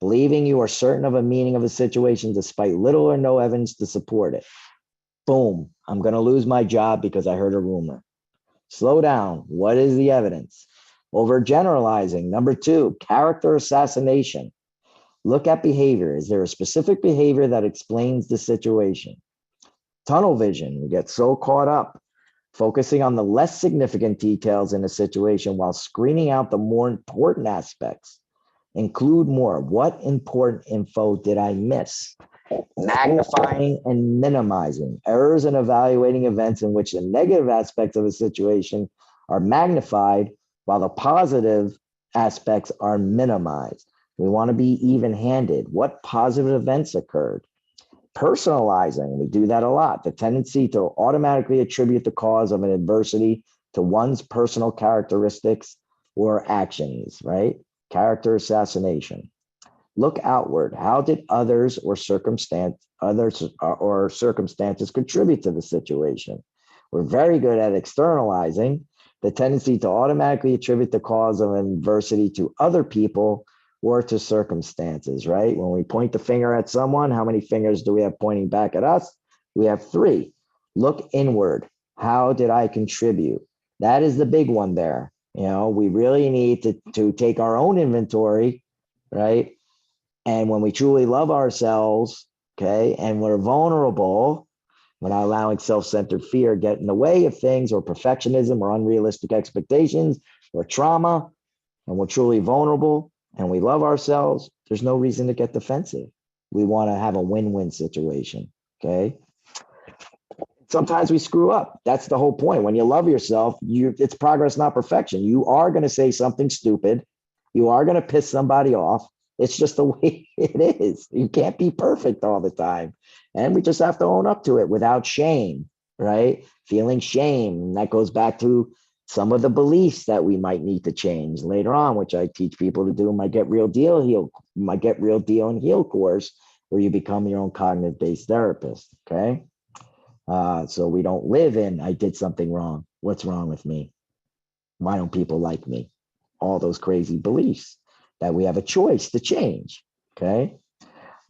Believing you are certain of a meaning of a situation despite little or no evidence to support it. Boom, I'm going to lose my job because I heard a rumor. Slow down. What is the evidence? Overgeneralizing. Number two, character assassination. Look at behavior. Is there a specific behavior that explains the situation? Tunnel vision. We get so caught up focusing on the less significant details in a situation while screening out the more important aspects. Include more. What important info did I miss? Magnifying and minimizing. Errors in evaluating events in which the negative aspects of a situation are magnified while the positive aspects are minimized. We want to be even-handed. What positive events occurred? Personalizing, we do that a lot. The tendency to automatically attribute the cause of an adversity to one's personal characteristics or actions, right? Character assassination. Look outward. How did others or circumstances contribute to the situation? We're very good at externalizing, the tendency to automatically attribute the cause of adversity to other people or to circumstances, right? When we point the finger at someone, how many fingers do we have pointing back at us? We have three. Look inward. How did I contribute? That is the big one there. You know, we really need to take our own inventory, right? And when we truly love ourselves, okay, and we're vulnerable, we're not allowing self-centered fear get in the way of things or perfectionism or unrealistic expectations or trauma, and we're truly vulnerable and we love ourselves, there's no reason to get defensive. We want to have a win-win situation, okay? Sometimes we screw up. That's the whole point. When you love yourself, it's progress, not perfection. You are going to say something stupid. You are going to piss somebody off. It's just the way it is. You can't be perfect all the time. And we just have to own up to it without shame, right? Feeling shame. That goes back to some of the beliefs that we might need to change later on, which I teach people to do in my Get Real Deal and Heal course, where you become your own cognitive-based therapist, okay? So we don't live in, I did something wrong. What's wrong with me? Why don't people like me? All those crazy beliefs that we have a choice to change, okay?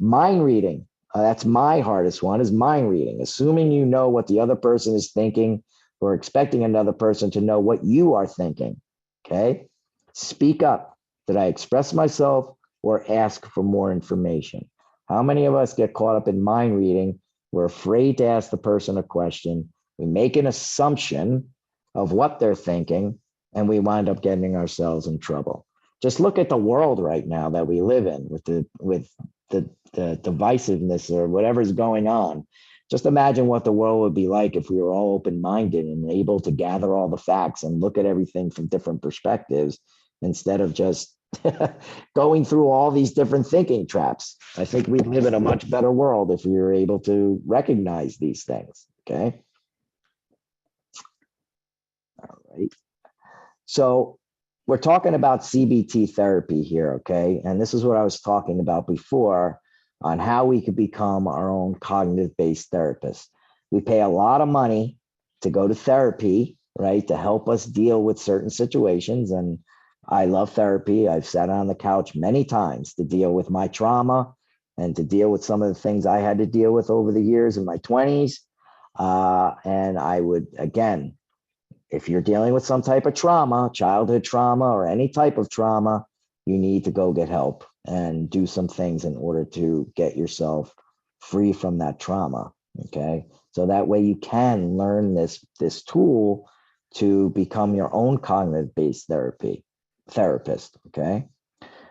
Mind reading, that's my hardest one, is mind reading. Assuming you know what the other person is thinking or expecting another person to know what you are thinking, okay? Speak up. Did I express myself or ask for more information? How many of us get caught up in mind reading? We're afraid to ask the person a question. We make an assumption of what they're thinking, and we wind up getting ourselves in trouble. Just look at the world right now that we live in with the divisiveness or whatever's going on. Just imagine what the world would be like if we were all open-minded and able to gather all the facts and look at everything from different perspectives instead of just going through all these different thinking traps. I think we live in a much better world if we were able to recognize these things, okay? All right. So we're talking about CBT therapy here, okay? And this is what I was talking about before on how we could become our own cognitive-based therapist. We pay a lot of money to go to therapy, right, to help us deal with certain situations. And I love therapy. I've sat on the couch many times to deal with my trauma and to deal with some of the things I had to deal with over the years in my 20s. And I would, again, if you're dealing with some type of trauma, childhood trauma, or any type of trauma, you need to go get help and do some things in order to get yourself free from that trauma, okay? So that way you can learn this tool to become your own cognitive-based therapist, okay?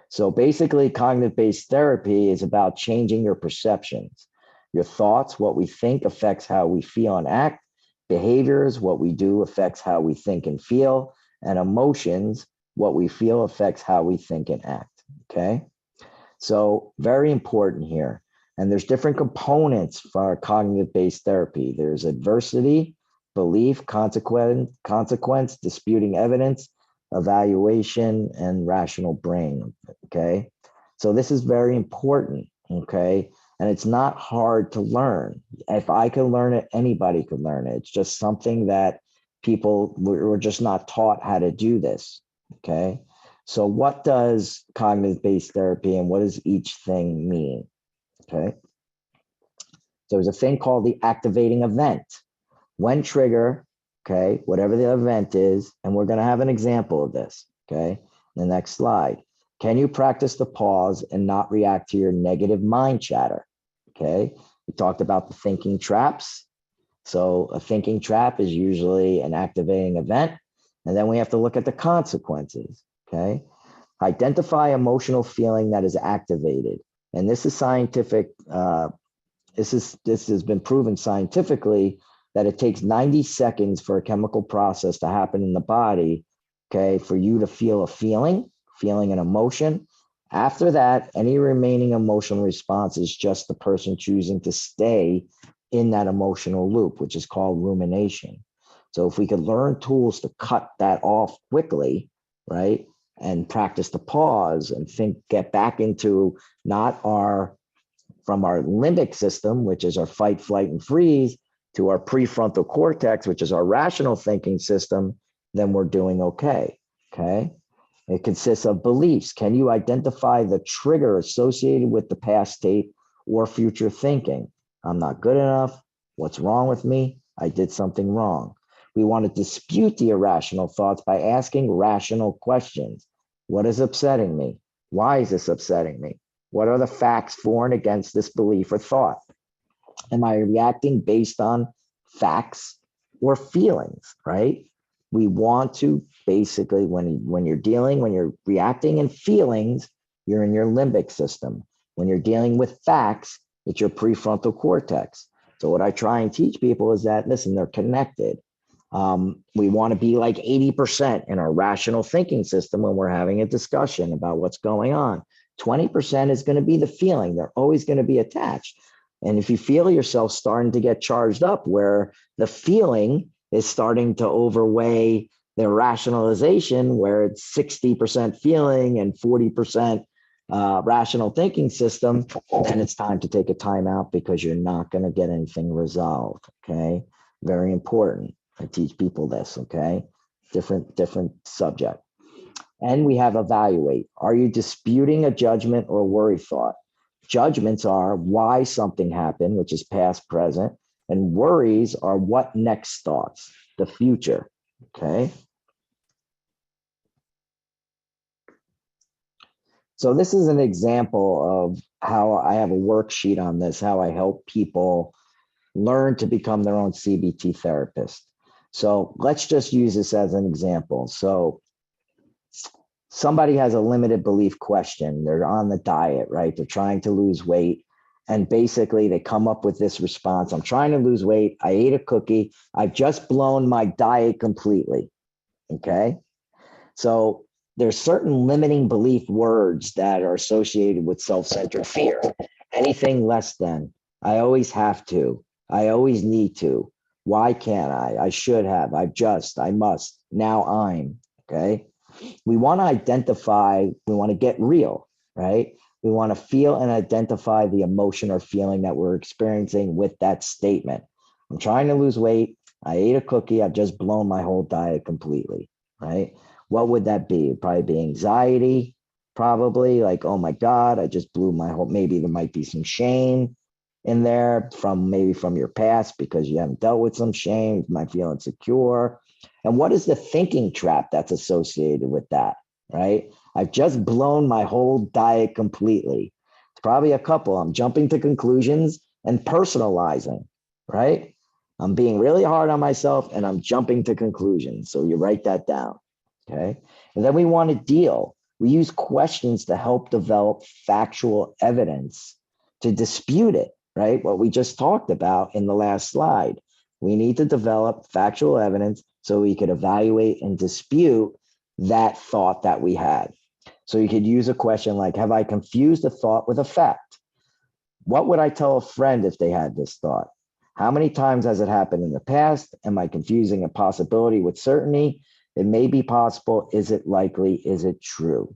So basically, cognitive-based therapy is about changing your perceptions. Your thoughts, what we think affects how we feel and act. Behaviors, what we do affects how we think and feel. And emotions, what we feel affects how we think and act, okay? So very important here. And there's different components for cognitive-based therapy. There's adversity, belief, consequence, disputing evidence, evaluation, and rational brain, okay? So this is very important, okay? And it's not hard to learn. If I can learn it, anybody could learn it. It's just something that people were just not taught how to do this, okay? So what does cognitive-based therapy and what does each thing mean, okay? So there's a thing called the activating event. When trigger, okay, whatever the event is, and we're going to have an example of this, okay, the next slide. Can you practice the pause and not react to your negative mind chatter? Okay, we talked about the thinking traps. So a thinking trap is usually an activating event. And then we have to look at the consequences, okay? Identify emotional feeling that is activated. And this is scientific, this has been proven scientifically that it takes 90 seconds for a chemical process to happen in the body, okay, for you to feel a feeling an emotion. After that, any remaining emotional response is just the person choosing to stay in that emotional loop, which is called rumination. So if we could learn tools to cut that off quickly, right, and practice the pause and get back into not from our limbic system, which is our fight, flight, and freeze, to our prefrontal cortex, which is our rational thinking system, then we're doing okay. Okay. It consists of beliefs. Can you identify the trigger associated with the past state or future thinking? I'm not good enough. What's wrong with me? I did something wrong. We want to dispute the irrational thoughts by asking rational questions. What is upsetting me? Why is this upsetting me? What are the facts for and against this belief or thought? Am I reacting based on facts or feelings, right? We want to basically, when you're reacting in feelings, you're in your limbic system. When you're dealing with facts, it's your prefrontal cortex. So what I try and teach people is that, listen, they're connected. We want to be like 80% in our rational thinking system when we're having a discussion about what's going on. 20% is going to be the feeling. They're always going to be attached. And if you feel yourself starting to get charged up where the feeling is starting to overweigh the rationalization, where it's 60% feeling and 40% rational thinking system, then it's time to take a timeout because you're not going to get anything resolved. Okay. Very important. I teach people this. Okay. Different subject. And we have evaluate. Are you disputing a judgment or worry thought? Judgments are why something happened, which is past, present, and worries are what next thoughts, the future. Okay. So this is an example of how I have a worksheet on this, how I help people learn to become their own CBT therapist. So let's just use this as an example. So somebody has a limited belief question. They're on the diet, right? They're trying to lose weight. And basically they come up with this response. I'm trying to lose weight. I ate a cookie. I've just blown my diet completely. Okay. So there's certain limiting belief words that are associated with self-centered fear. Anything less than, I always have to, I always need to, why can't I should have, I must, now I'm, okay? We want to identify, we want to get real, right? We want to feel and identify the emotion or feeling that we're experiencing with that statement. I'm trying to lose weight. I ate a cookie. I've just blown my whole diet completely, right? What would that be? It'd probably be anxiety, probably like, oh my God, I just blew my whole, maybe there might be some shame in there from your past because you haven't dealt with some shame. You might feel insecure. And what is the thinking trap that's associated with that, right? I've just blown my whole diet completely. It's probably a couple. I'm jumping to conclusions and personalizing, right? I'm being really hard on myself and I'm jumping to conclusions. So you write that down, okay? And then we want to deal. We use questions to help develop factual evidence to dispute it, right? What we just talked about in the last slide. We need to develop factual evidence so we could evaluate and dispute that thought that we had. So you could use a question like, have I confused a thought with a fact? What would I tell a friend if they had this thought? How many times has it happened in the past? Am I confusing a possibility with certainty? It may be possible. Is it likely? Is it true?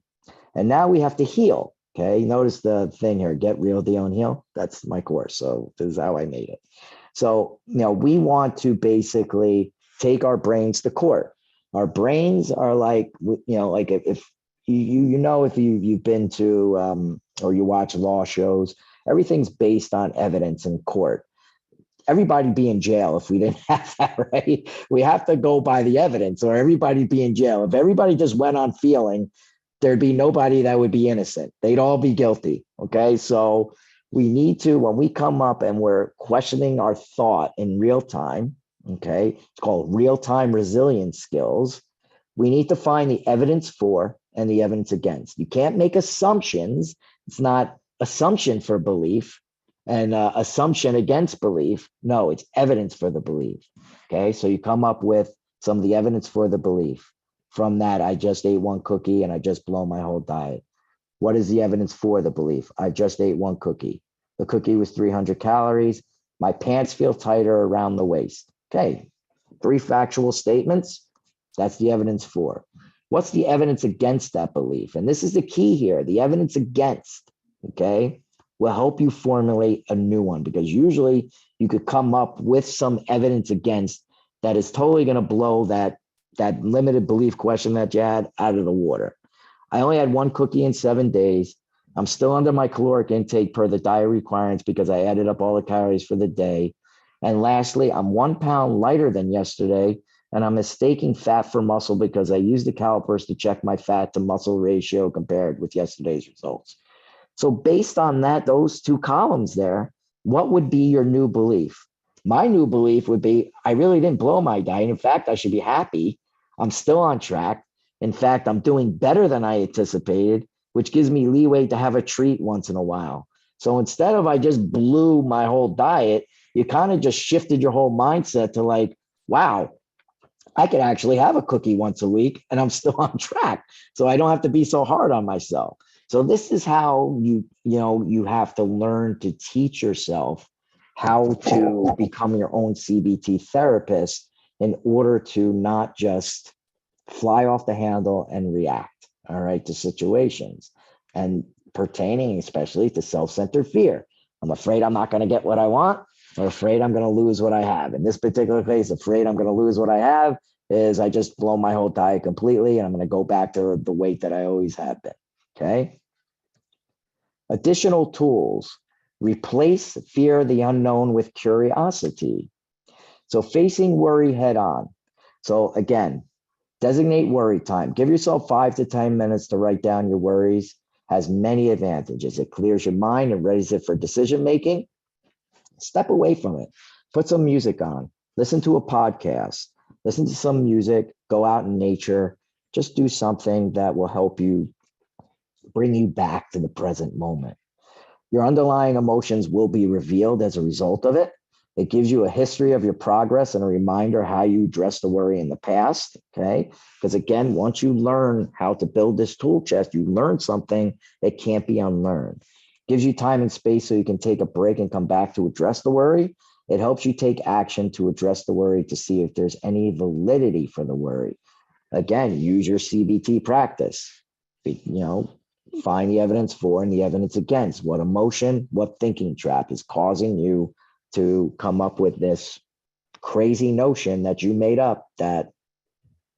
And now we have to heal. Okay. Notice the thing here, get real, deal, and heal. That's my course. So this is how I made it. So, we want to basically take our brains to court. Our brains are like, like if if you've been to or you watch law shows, everything's based on evidence in court. everybody be in jail if we didn't have that, right? We have to go by the evidence, or everybody be in jail. If everybody just went on feeling, there'd be nobody that would be innocent. They'd all be guilty. Okay. So we need to, when we come up and we're questioning our thought in real time, okay, it's called real time resilience skills. We need to find the evidence for and the evidence against. You can't make assumptions. It's not assumption for belief and assumption against belief. No, it's evidence for the belief. Okay. So you come up with some of the evidence for the belief. From that, I just ate one cookie and I just blow my whole diet. What is the evidence for the belief? I just ate one cookie. The cookie was 300 calories. My pants feel tighter around the waist. Okay. 3 factual statements. That's the evidence for. What's the evidence against that belief? And this is the key here. The evidence against, okay, will help you formulate a new one, because usually you could come up with some evidence against that is totally going to blow that limited belief question that you had out of the water. I only had one cookie in 7 days. I'm still under my caloric intake per the diet requirements because I added up all the calories for the day. And lastly, I'm 1 pound lighter than yesterday, and I'm mistaking fat for muscle because I used the calipers to check my fat to muscle ratio compared with yesterday's results. So based on that, those 2 columns there, what would be your new belief? My new belief would be, I really didn't blow my diet. In fact, I should be happy. I'm still on track. In fact, I'm doing better than I anticipated, which gives me leeway to have a treat once in a while. So instead of I just blew my whole diet, you kind of just shifted your whole mindset to like, wow, I could actually have a cookie once a week and I'm still on track. So I don't have to be so hard on myself. So this is how you have to learn to teach yourself how to become your own CBT therapist in order to not just fly off the handle and react, all right, to situations, and pertaining especially to self-centered fear. I'm afraid I'm not going to get what I want, or afraid I'm going to lose what I have. In this particular case, afraid I'm going to lose what I have is I just blow my whole diet completely and I'm going to go back to the weight that I always have been. Okay. Additional tools: replace fear of the unknown with curiosity. So facing worry head on. So again, designate worry time. Give yourself 5 to 10 minutes to write down your worries. Has many advantages. It clears your mind and readies it for decision making. Step away from it. Put some music on. Listen to a podcast. Listen to some music. Go out in nature. Just do something that will help you bring you back to the present moment. Your underlying emotions will be revealed as a result of it. It gives you a history of your progress and a reminder how you addressed the worry in the past. Okay. Because again, once you learn how to build this tool chest, you learn something that can't be unlearned. Gives you time and space so you can take a break and come back to address the worry. It helps you take action to address the worry to see if there's any validity for the worry. Again, use your CBT practice. Find the evidence for and the evidence against. What emotion, what thinking trap is causing you to come up with this crazy notion that you made up that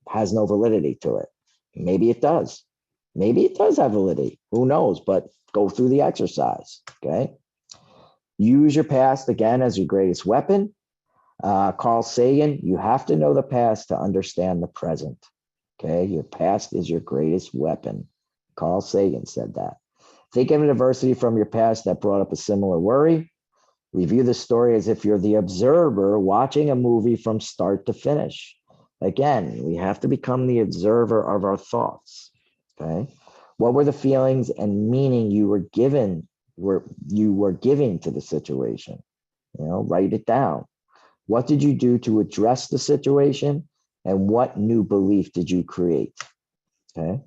has no validity to it? Maybe it does. Maybe it does have validity. Who knows? But go through the exercise. Okay. Use your past again as your greatest weapon. Carl Sagan, you have to know the past to understand the present. Okay. Your past is your greatest weapon. Carl Sagan said that. Think of an adversity from your past that brought up a similar worry. Review the story as if you're the observer watching a movie from start to finish. Again, we have to become the observer of our thoughts. Okay. What were the feelings and meaning you were giving to the situation? Write it down. What did you do to address the situation? And what new belief did you create? Okay.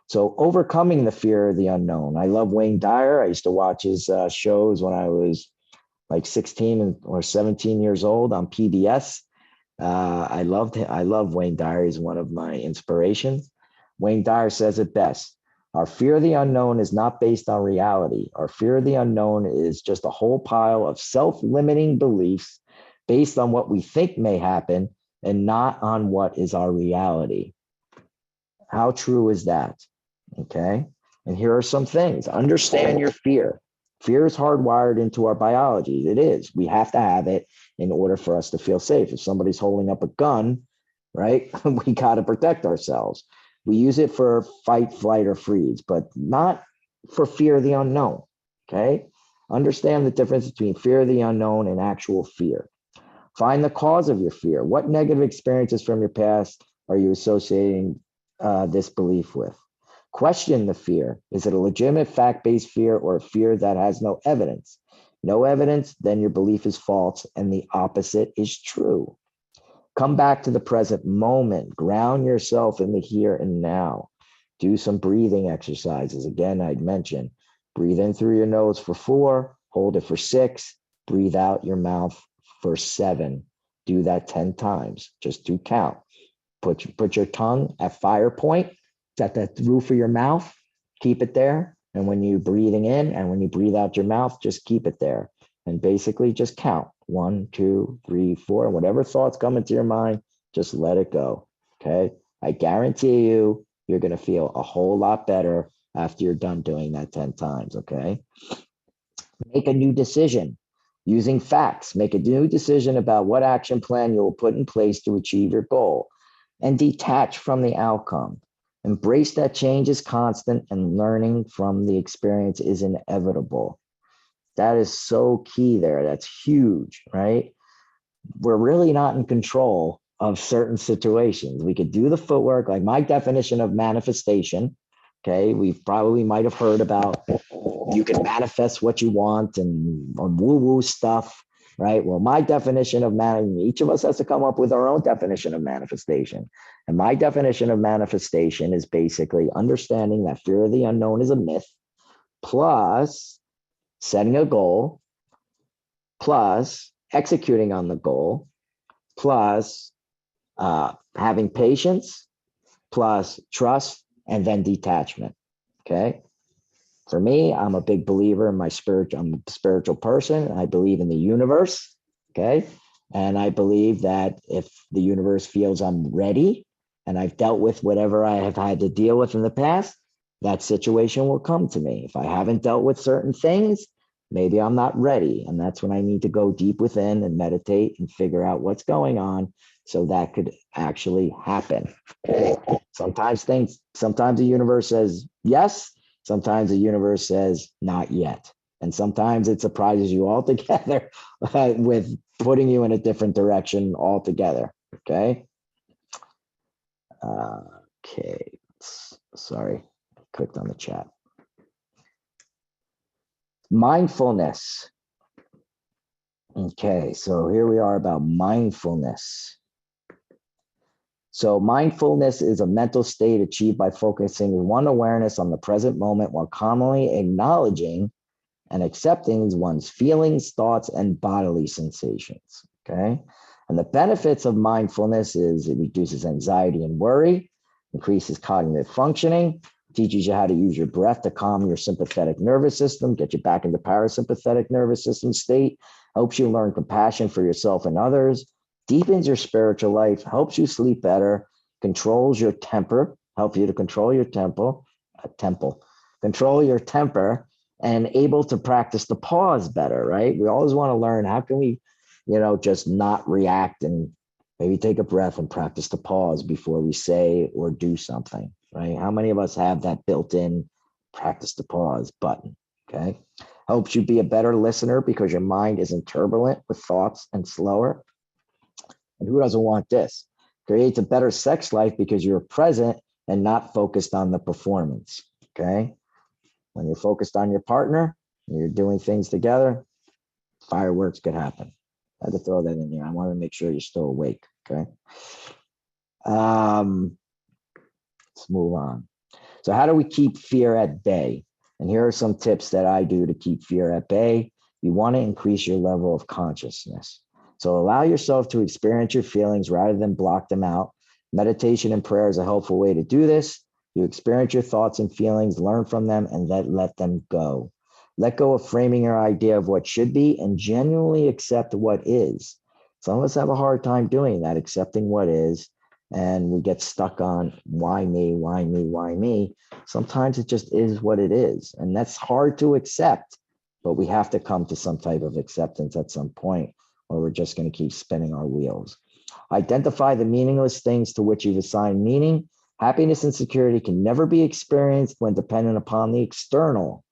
So overcoming the fear of the unknown. I love Wayne Dyer. I used to watch his shows when I was like 16 or 17 years old on PBS. I love Wayne Dyer. He's one of my inspirations. Wayne Dyer says it best. Our fear of the unknown is not based on reality. Our fear of the unknown is just a whole pile of self-limiting beliefs based on what we think may happen and not on what is our reality. How true is that? Okay. And here are some things. Understand your fear. Fear is hardwired into our biology. It is. We have to have it in order for us to feel safe. If somebody's holding up a gun, right, we got to protect ourselves. We use it for fight, flight, or freeze, but not for fear of the unknown. Okay. Understand the difference between fear of the unknown and actual fear. Find the cause of your fear. What negative experiences from your past are you associating this belief with? Question the fear. Is it a legitimate fact-based fear or a fear that has no evidence? No evidence, then your belief is false and the opposite is true. Come back to the present moment. Ground yourself in the here and now. Do some breathing exercises. Again, I'd mentioned breathe in through your nose for 4, hold it for 6, breathe out your mouth for 7. Do that 10 times. Just do count. Put your tongue at fire point. It's at the roof of your mouth. Keep it there. And when you're breathing in and when you breathe out your mouth, just keep it there. And basically just count 1, 2, 3, 4. And whatever thoughts come into your mind, just let it go. Okay. I guarantee you, you're going to feel a whole lot better after you're done doing that 10 times. Okay. Make a new decision using facts. Make a new decision about what action plan you will put in place to achieve your goal and detach from the outcome. Embrace that change is constant and learning from the experience is inevitable. That is so key there. That's huge, right? We're really not in control of certain situations. We could do the footwork, like my definition of manifestation. Okay, we probably might have heard about you can manifest what you want and woo-woo stuff, right? Well, my definition of each of us has to come up with our own definition of manifestation. And my definition of manifestation is basically understanding that fear of the unknown is a myth, plus setting a goal, plus executing on the goal, plus having patience, plus trust, and then detachment. Okay. For me, I'm a big believer in I'm a spiritual person. I believe in the universe. Okay. And I believe that if the universe feels I'm ready and I've dealt with whatever I have had to deal with in the past, that situation will come to me. If I haven't dealt with certain things, maybe I'm not ready. And that's when I need to go deep within and meditate and figure out what's going on so that could actually happen. Okay. Sometimes the universe says yes. Sometimes the universe says not yet. And sometimes it surprises you altogether with putting you in a different direction altogether. Okay. Okay. Sorry, I clicked on the chat. Mindfulness. Okay, so here we are about mindfulness. So mindfulness is a mental state achieved by focusing one awareness on the present moment while calmly acknowledging and accepting one's feelings, thoughts, and bodily sensations. Okay. And the benefits of mindfulness is it reduces anxiety and worry, increases cognitive functioning, teaches you how to use your breath to calm your sympathetic nervous system, get you back into parasympathetic nervous system state, helps you learn compassion for yourself and others, deepens your spiritual life, helps you sleep better, controls your temper, help you to control your control your temper, and able to practice the pause better, right? We always want to learn how can we, just not react and maybe take a breath and practice the pause before we say or do something, right? How many of us have that built-in practice the pause button? Okay. Helps you be a better listener because your mind isn't turbulent with thoughts and slower. And who doesn't want this? Creates a better sex life because you're present and not focused on the performance. Okay. When you're focused on your partner and you're doing things together, fireworks could happen. I had to throw that in there. I want to make sure you're still awake. Okay. Let's move on. So how do we keep fear at bay? And here are some tips that I do to keep fear at bay. You want to increase your level of consciousness. So allow yourself to experience your feelings rather than block them out. Meditation and prayer is a helpful way to do this. You experience your thoughts and feelings, learn from them, and let them go. Let go of framing your idea of what should be and genuinely accept what is. Some of us have a hard time doing that, accepting what is, and we get stuck on why me, why me, why me. Sometimes it just is what it is, and that's hard to accept. but we have to come to some type of acceptance at some point, or we're just going to keep spinning our wheels. Identify the meaningless things to which you've assigned meaning. Happiness and security can never be experienced when dependent upon the external.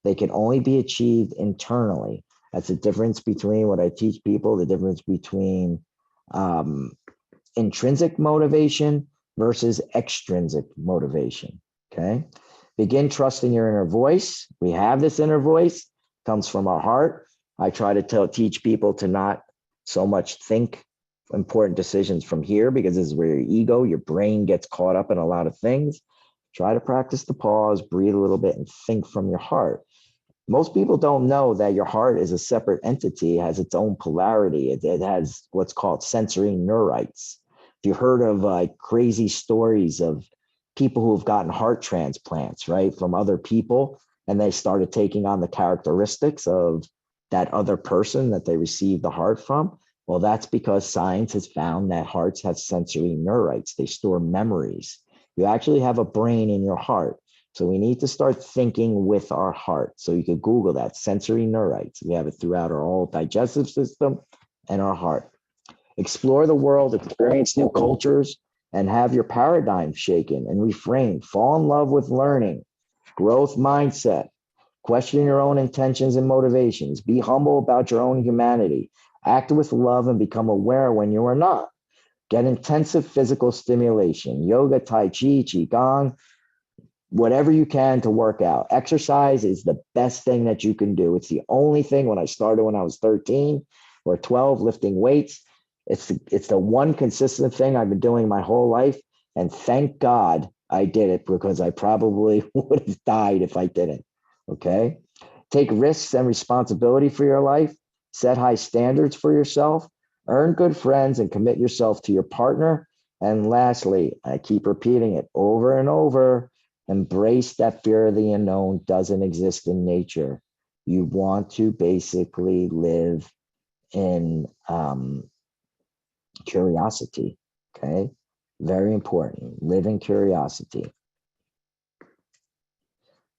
They can only be achieved internally. That's the difference between what I teach people, the difference between intrinsic motivation versus extrinsic motivation. Okay. Begin trusting your inner voice. We have this inner voice, comes from our heart. I try to teach people to not so much think important decisions from here, because this is where your ego, your brain gets caught up in a lot of things. Try to practice the pause, breathe a little bit, and think from your heart. Most people don't know that your heart is a separate entity, it has its own polarity. It has what's called sensory neurites. If you heard of crazy stories of people who have gotten heart transplants, right, from other people, and they started taking on the characteristics of that other person that they received the heart from, well, that's because science has found that hearts have sensory neurites. They store memories. You actually have a brain in your heart. So we need to start thinking with our heart. So you could Google that, sensory neurites. We have it throughout our whole digestive system and our heart. Explore the world, experience new cultures, and have your paradigm shaken and reframed. Fall in love with learning, growth mindset, question your own intentions and motivations. Be humble about your own humanity. Act with love and become aware when you are not. Get intensive physical stimulation, yoga, tai chi, qigong, whatever you can to work out. Exercise is the best thing that you can do. It's the only thing. When I started when I was 13 or 12 lifting weights, it's the one consistent thing I've been doing my whole life. And thank God I did it, because I probably would have died if I didn't. Okay. Take risks and responsibility for your life. Set high standards for yourself. Earn good friends and commit yourself to your partner. And lastly, I keep repeating it over and over, embrace that fear of the unknown doesn't exist in nature. You want to basically live in curiosity. Okay. Very important. Live in curiosity.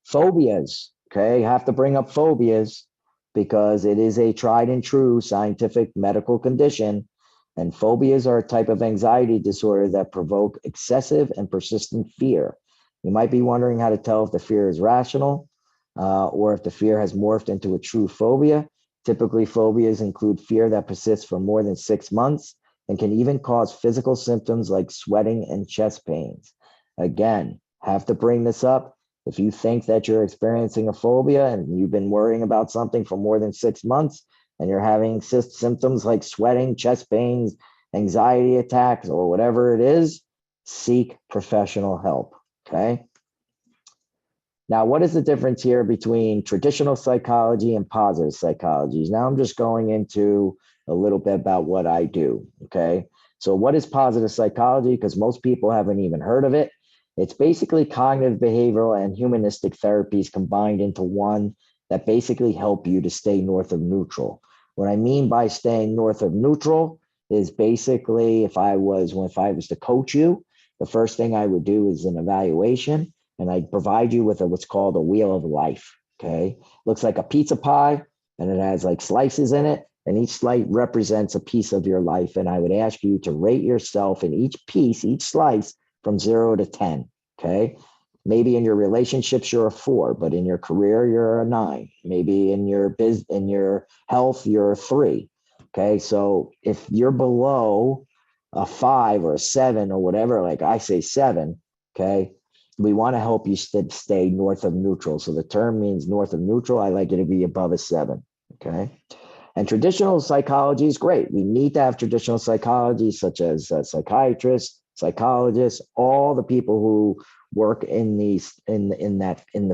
Phobias. Okay. You have to bring up phobias because it is a tried and true scientific medical condition. And phobias are a type of anxiety disorder that provoke excessive and persistent fear. You might be wondering how to tell if the fear is rational or if the fear has morphed into a true phobia. Typically, phobias include fear that persists for more than 6 months and can even cause physical symptoms like sweating and chest pains. Again, have to bring this up. If you think that you're experiencing a phobia and you've been worrying about something for more than 6 months and you're having symptoms like sweating, chest pains, anxiety attacks, or whatever it is, seek professional help. Okay. Now, what is the difference here between traditional psychology and positive psychology? Now I'm just going into a little bit about what I do. Okay. So what is positive psychology? Because most people haven't even heard of it. It's basically cognitive behavioral and humanistic therapies combined into one that basically help you to stay north of neutral. What I mean by staying north of neutral is basically if I was to coach you, the first thing I would do is an evaluation, and I'd provide you with what's called a wheel of life. Okay. Looks like a pizza pie, and it has like slices in it, and each slice represents a piece of your life. And I would ask you to rate yourself in each piece, each slice, from 0 to 10. Okay. Maybe in your relationships, you're a 4, but in your career, you're a 9. Maybe in your health, you're a 3. Okay. So if you're below a 5 or a 7 or whatever, like I say 7, okay, we want to help you stay north of neutral. So the term means north of neutral. I like it to be above a 7. Okay. And traditional psychology is great. We need to have traditional psychology, such as psychiatrists, psychologists, all the people who work in the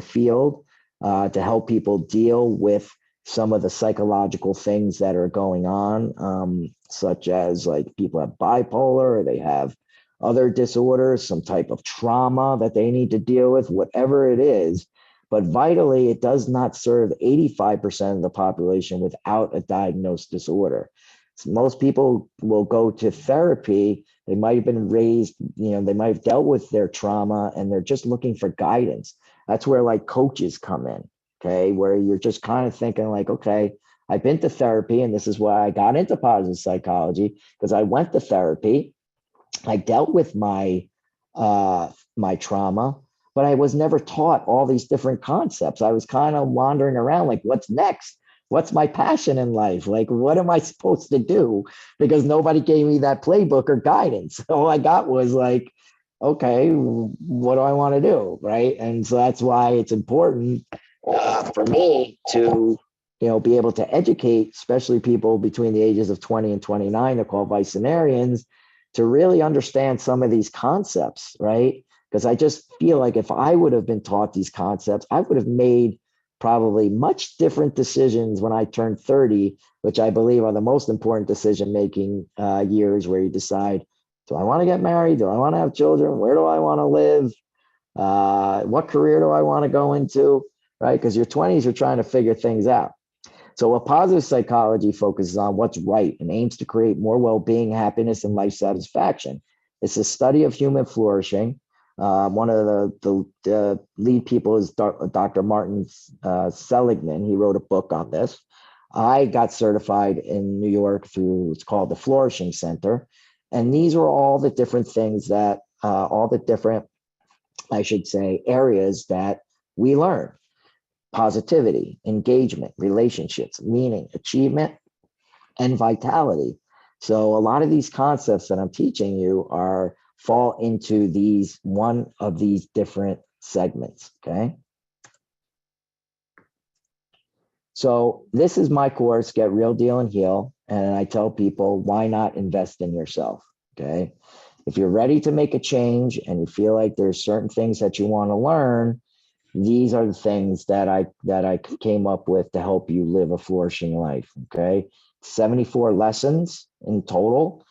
field to help people deal with some of the psychological things that are going on, such as like people have bipolar, or they have other disorders, some type of trauma that they need to deal with, whatever it is. But vitally, it does not serve 85% of the population without a diagnosed disorder. So most people will go to therapy. They might have been raised, they might have dealt with their trauma and they're just looking for guidance. That's where like coaches come in. okay, where you're just kind of thinking like, okay, I've been to therapy, and this is why I got into positive psychology, because I went to therapy. I dealt with my trauma, but I was never taught all these different concepts. I was kind of wandering around like, what's next? What's my passion in life? Like, what am I supposed to do? Because nobody gave me that playbook or guidance. All I got was like, okay, what do I want to do? Right. And so that's why it's important for me to, be able to educate, especially people between the ages of 20 and 29, they're called Vicenarians, to really understand some of these concepts, right? Because I just feel like if I would have been taught these concepts, I would have made probably much different decisions when I turned 30, which I believe are the most important decision making years, where you decide, do I want to get married? Do I want to have children? Where do I want to live? What career do I want to go into? Right? Because your 20s, you're trying to figure things out. So, what positive psychology focuses on what's right and aims to create more well-being, happiness, and life satisfaction. It's a study of human flourishing. One of the lead people is Dr. Martin Seligman. He wrote a book on this. I got certified in New York through, it's called the Flourishing Center. And these are all the different things that, all the different, I should say, areas that we learn: positivity, engagement, relationships, meaning, achievement, and vitality. So a lot of these concepts that I'm teaching you are fall into these one of these different segments. Okay. So this is my course, Get Real, Deal, and Heal. And I tell people, why not invest in yourself? Okay. If you're ready to make a change and you feel like there's certain things that you want to learn, these are the things that I came up with to help you live a flourishing life. Okay. 74 lessons in total.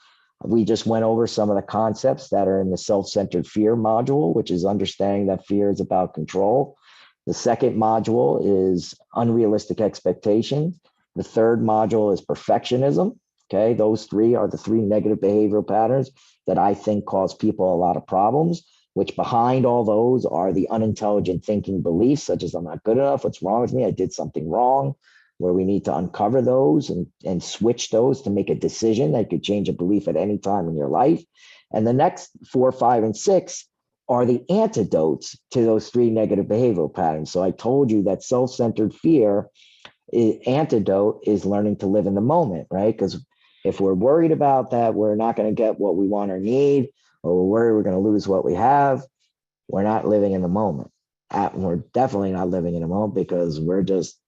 We just went over some of the concepts that are in the self-centered fear module, which is understanding that fear is about control. The second module is unrealistic expectations. The third module is perfectionism. Okay. Those three are the three negative behavioral patterns that I think cause people a lot of problems, which behind all those are the unintelligent thinking beliefs, such as I'm not good enough, what's wrong with me, I did something wrong, where we need to uncover those and switch those to make a decision that could change a belief at any time in your life. And the next 4, 5, and 6 are the antidotes to those three negative behavioral patterns. So I told you that self-centered fear antidote is learning to live in the moment, right? Because if we're worried about that, we're not going to get what we want or need, or we're worried we're going to lose what we have, we're not living in the moment. We're definitely not living in the moment, because we're just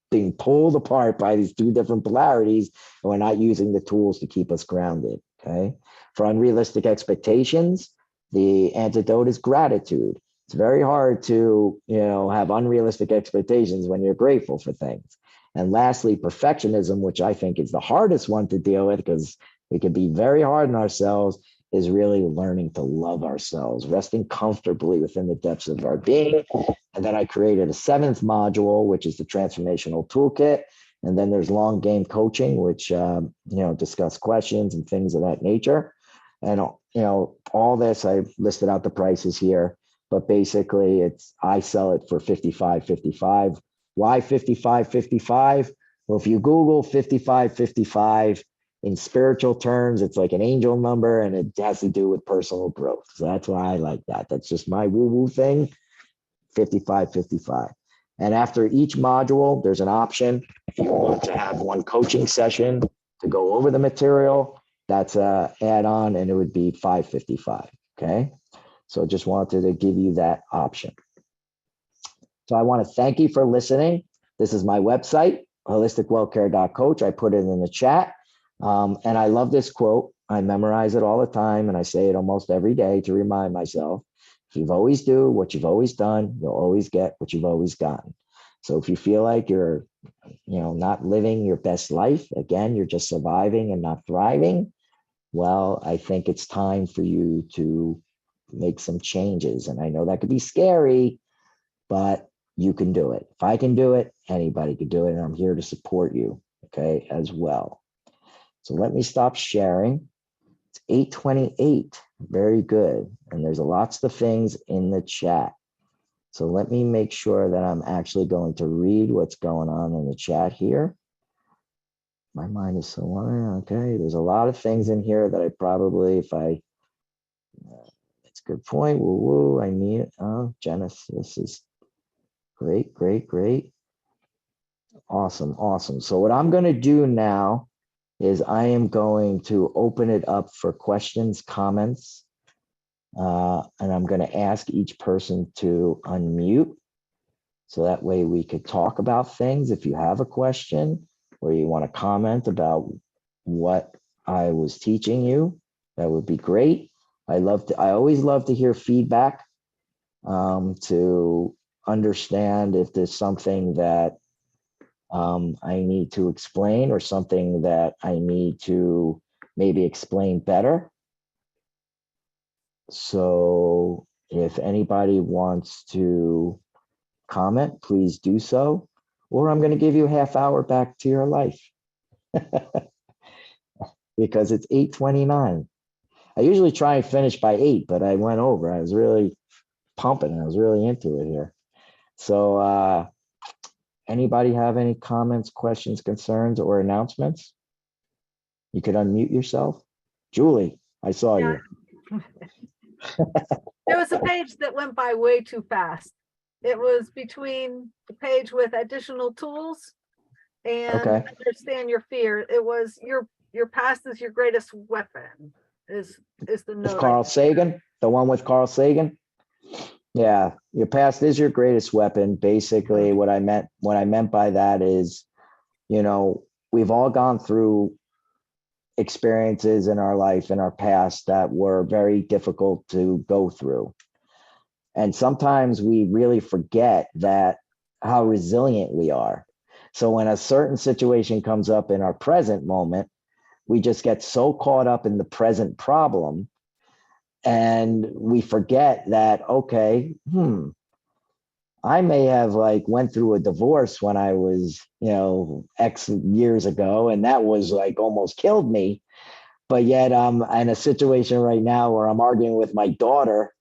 being pulled apart by these two different polarities, and we're not using the tools to keep us grounded. Okay. For unrealistic expectations, the antidote is gratitude. It's very hard to, have unrealistic expectations when you're grateful for things. And lastly, perfectionism, which I think is the hardest one to deal with, because we can be very hard on ourselves, is really learning to love ourselves, resting comfortably within the depths of our being. And then I created a 7th module, which is the transformational toolkit. And then there's long game coaching, which, discuss questions and things of that nature. And, all this, I listed out the prices here, but basically I sell it for $55.55. Why $55.55? Well, if you Google $55.55, in spiritual terms, it's like an angel number, and it has to do with personal growth. So that's why I like that. That's just my woo-woo thing, 55.55. And after each module, there's an option. If you want to have one coaching session to go over the material, that's a add-on, and it would be $5.55. Okay. So just wanted to give you that option. So I want to thank you for listening. This is my website, holisticwellcare.coach. I put it in the chat. And I love this quote. I memorize it all the time, and I say it almost every day to remind myself, if you've always do what you've always done, you'll always get what you've always gotten. So if you feel like you're, not living your best life, again, you're just surviving and not thriving, well, I think it's time for you to make some changes. And I know that could be scary, but you can do it. If I can do it, anybody can do it. And I'm here to support you, okay, as well. So let me stop sharing. It's 8:28. Very good. And there's lots of things in the chat. So let me make sure that I'm actually going to read what's going on in the chat here. My mind is so wandering. Okay, there's a lot of things in here that I probably, if I, it's a good point. Woo woo, I need it. Oh, Genesis is great, great, great. Awesome, awesome. So what I'm going to do now is I am going to open it up for questions, comments, and I'm going to ask each person to unmute. So that way we could talk about things. If you have a question or you want to comment about what I was teaching you, that would be great. I always love to hear feedback to understand if there's something that I need to explain or something that I need to maybe explain better. So if anybody wants to comment, please do so, or I'm going to give you a half hour back to your life because it's 8:29. I usually try and finish by 8, but I went over. I was really pumping. I was really into it here. So anybody have any comments, questions, concerns, or announcements? You could unmute yourself. Julie, I saw Yeah. you. There was a page that went by way too fast. It was between the page with additional tools and Okay. understand your fear. It was your past is your greatest weapon is the It's note. Carl Sagan, the one with Carl Sagan. Yeah, your past is your greatest weapon. Basically, what I meant by that is, you know, we've all gone through experiences in our life, in our past, that were very difficult to go through. And sometimes we really forget that how resilient we are. So when a certain situation comes up in our present moment, we just get so caught up in the present problem and we forget that, okay, I may have like went through a divorce when I was, X years ago, and that was like almost killed me. But yet I'm in a situation right now where I'm arguing with my daughter.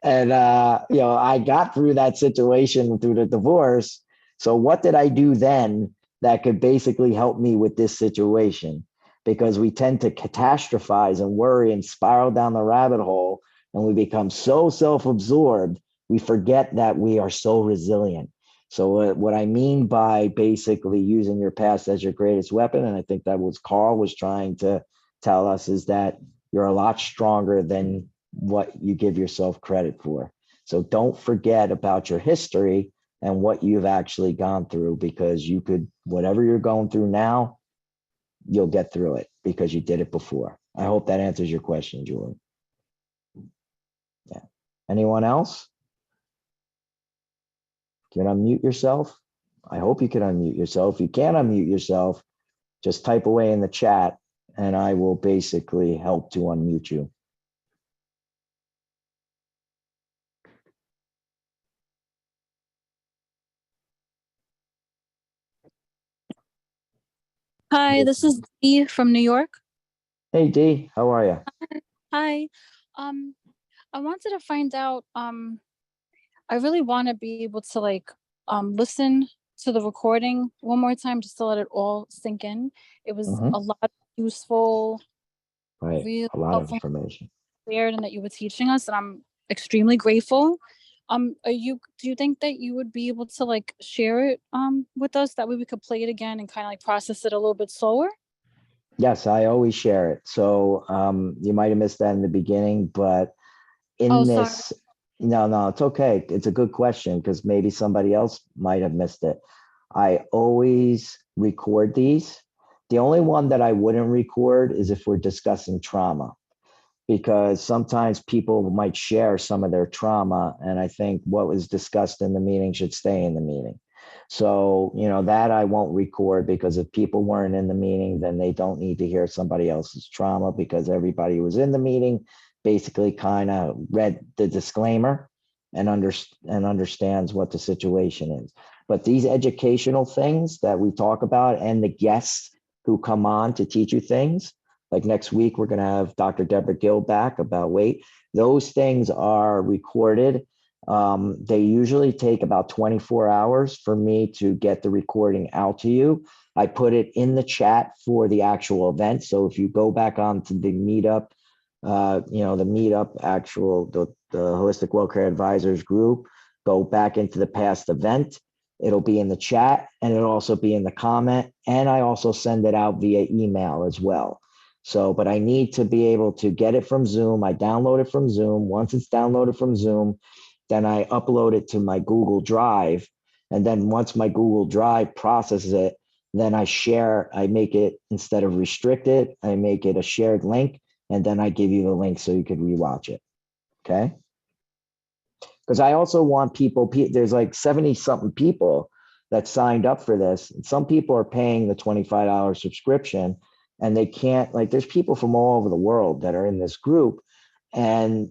And, I got through that situation through the divorce. So what did I do then that could basically help me with this situation? Because we tend to catastrophize and worry and spiral down the rabbit hole, and we become so self-absorbed, we forget that we are so resilient. So what I mean by basically using your past as your greatest weapon, and I think that was Carl was trying to tell us, is that you're a lot stronger than what you give yourself credit for. So don't forget about your history and what you've actually gone through, because you could, whatever you're going through now, you'll get through it because you did it before. I hope that answers your question, Julie. Yeah. Anyone else? Can unmute yourself? I hope you can unmute yourself. If you can't unmute yourself, just type away in the chat and I will basically help to unmute you. Hi, this is Dee from New York. Hey Dee, how are you? Hi. I wanted to find out, I really want to be able to listen to the recording one more time just to let it all sink in. It was a lot of useful, Right, real a lot of helpful, information. and that you were teaching us, and I'm extremely grateful. Do you think that you would be able to share it with us? That way we could play it again and kind of process it a little bit slower? Yes, I always share it. So you might have missed that in the beginning, but in Sorry. this, no, it's okay. It's a good question because maybe somebody else might have missed it. I always record these. The only one that I wouldn't record is if we're discussing trauma, because sometimes people might share some of their trauma. And I think what was discussed in the meeting should stay in the meeting. So, that I won't record, because if people weren't in the meeting, then they don't need to hear somebody else's trauma, because everybody who was in the meeting basically kind of read the disclaimer and understands what the situation is. But these educational things that we talk about and the guests who come on to teach you things, like next week, we're going to have Dr. Deborah Gill back about weight. Those things are recorded. They usually take about 24 hours for me to get the recording out to you. I put it in the chat for the actual event. So if you go back onto the meetup, the meetup actual, the Holistic Wellcare Advisors group, go back into the past event. It'll be in the chat and it'll also be in the comment. And I also send it out via email as well. So, but I need to be able to get it from Zoom. I download it from Zoom. Once it's downloaded from Zoom, then I upload it to my Google Drive. And then once my Google Drive processes it, then I make it, instead of restricted, I make it a shared link. And then I give you the link so you could rewatch it. Okay. Because I also want people, there's like 70 something people that signed up for this. And some people are paying the $25 subscription and they can't, like, there's people from all over the world that are in this group. And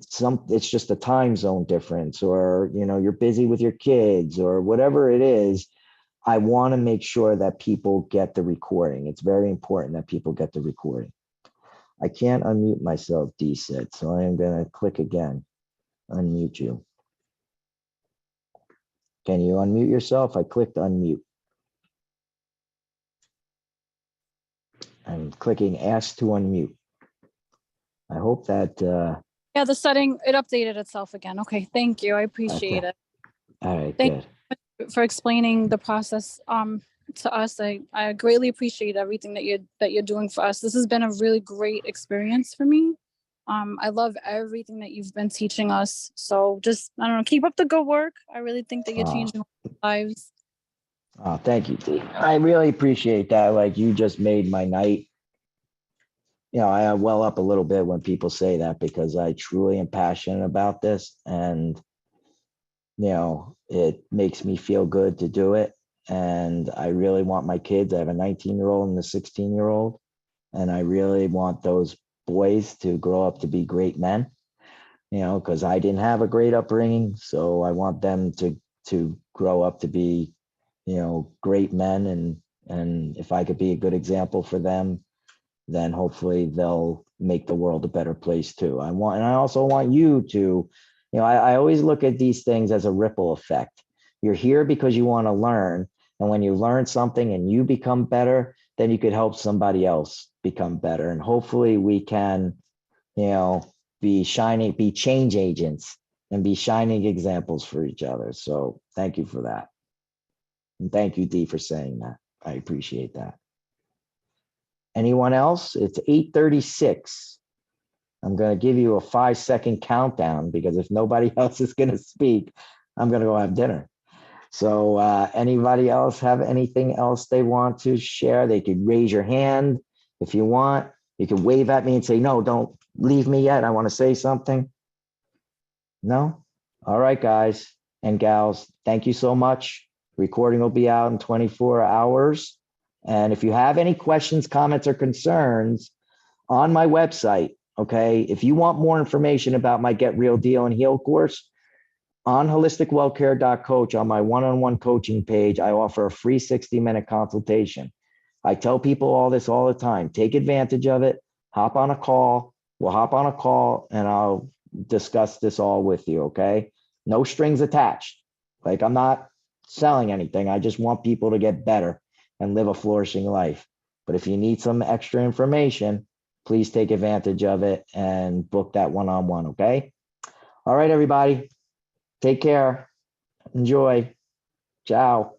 it's just a time zone difference, or, you're busy with your kids or whatever it is. I want to make sure that people get the recording. It's very important that people get the recording. I can't unmute myself, D said, so I am going to click again, unmute you. Can you unmute yourself? I clicked unmute. I'm clicking ask to unmute. I hope that, Yeah, the setting, it updated itself again. Okay, thank you. I appreciate Okay. it. all right, Thank good. For explaining the process to us. I greatly appreciate everything that you're doing for us. This has been a really great experience for me. I love everything that you've been teaching us. So just, I don't know, keep up the good work. I really think that you're changing lives. Oh, thank you, D. I really appreciate that. Like, you just made my night. I well up a little bit when people say that, because I truly am passionate about this, and it makes me feel good to do it. And I really want my kids. I have a 19-year-old and a 16-year-old, and I really want those boys to grow up to be great men. Because I didn't have a great upbringing, so I want them to grow up to be, great men. And if I could be a good example for them, then hopefully they'll make the world a better place too. And I also want you to, I always look at these things as a ripple effect. You're here because you want to learn. And when you learn something and you become better, then you could help somebody else become better. And hopefully we can, be change agents and be shining examples for each other. So thank you for that. And thank you, Dee, for saying that. I appreciate that. Anyone else? It's 8:36. I'm going to give you a 5-second countdown, because if nobody else is going to speak, I'm going to go have dinner. So anybody else have anything else they want to share? They could raise your hand if you want. You can wave at me and say, no, don't leave me yet. I want to say something. No? All right, guys and gals, thank you so much. Recording will be out in 24 hours. And if you have any questions, comments, or concerns on my website, okay, if you want more information about my Get Real Deal and Heal course, on holisticwellcare.coach, on my one-on-one coaching page, I offer a free 60-minute consultation. I tell people all this all the time. Take advantage of it. Hop on a call. We'll hop on a call and I'll discuss this all with you, okay? No strings attached. Like, I'm not selling anything. I just want people to get better and live a flourishing life. But if you need some extra information, please take advantage of it and book that one-on-one, okay? All right, everybody. Take care. Enjoy. Ciao.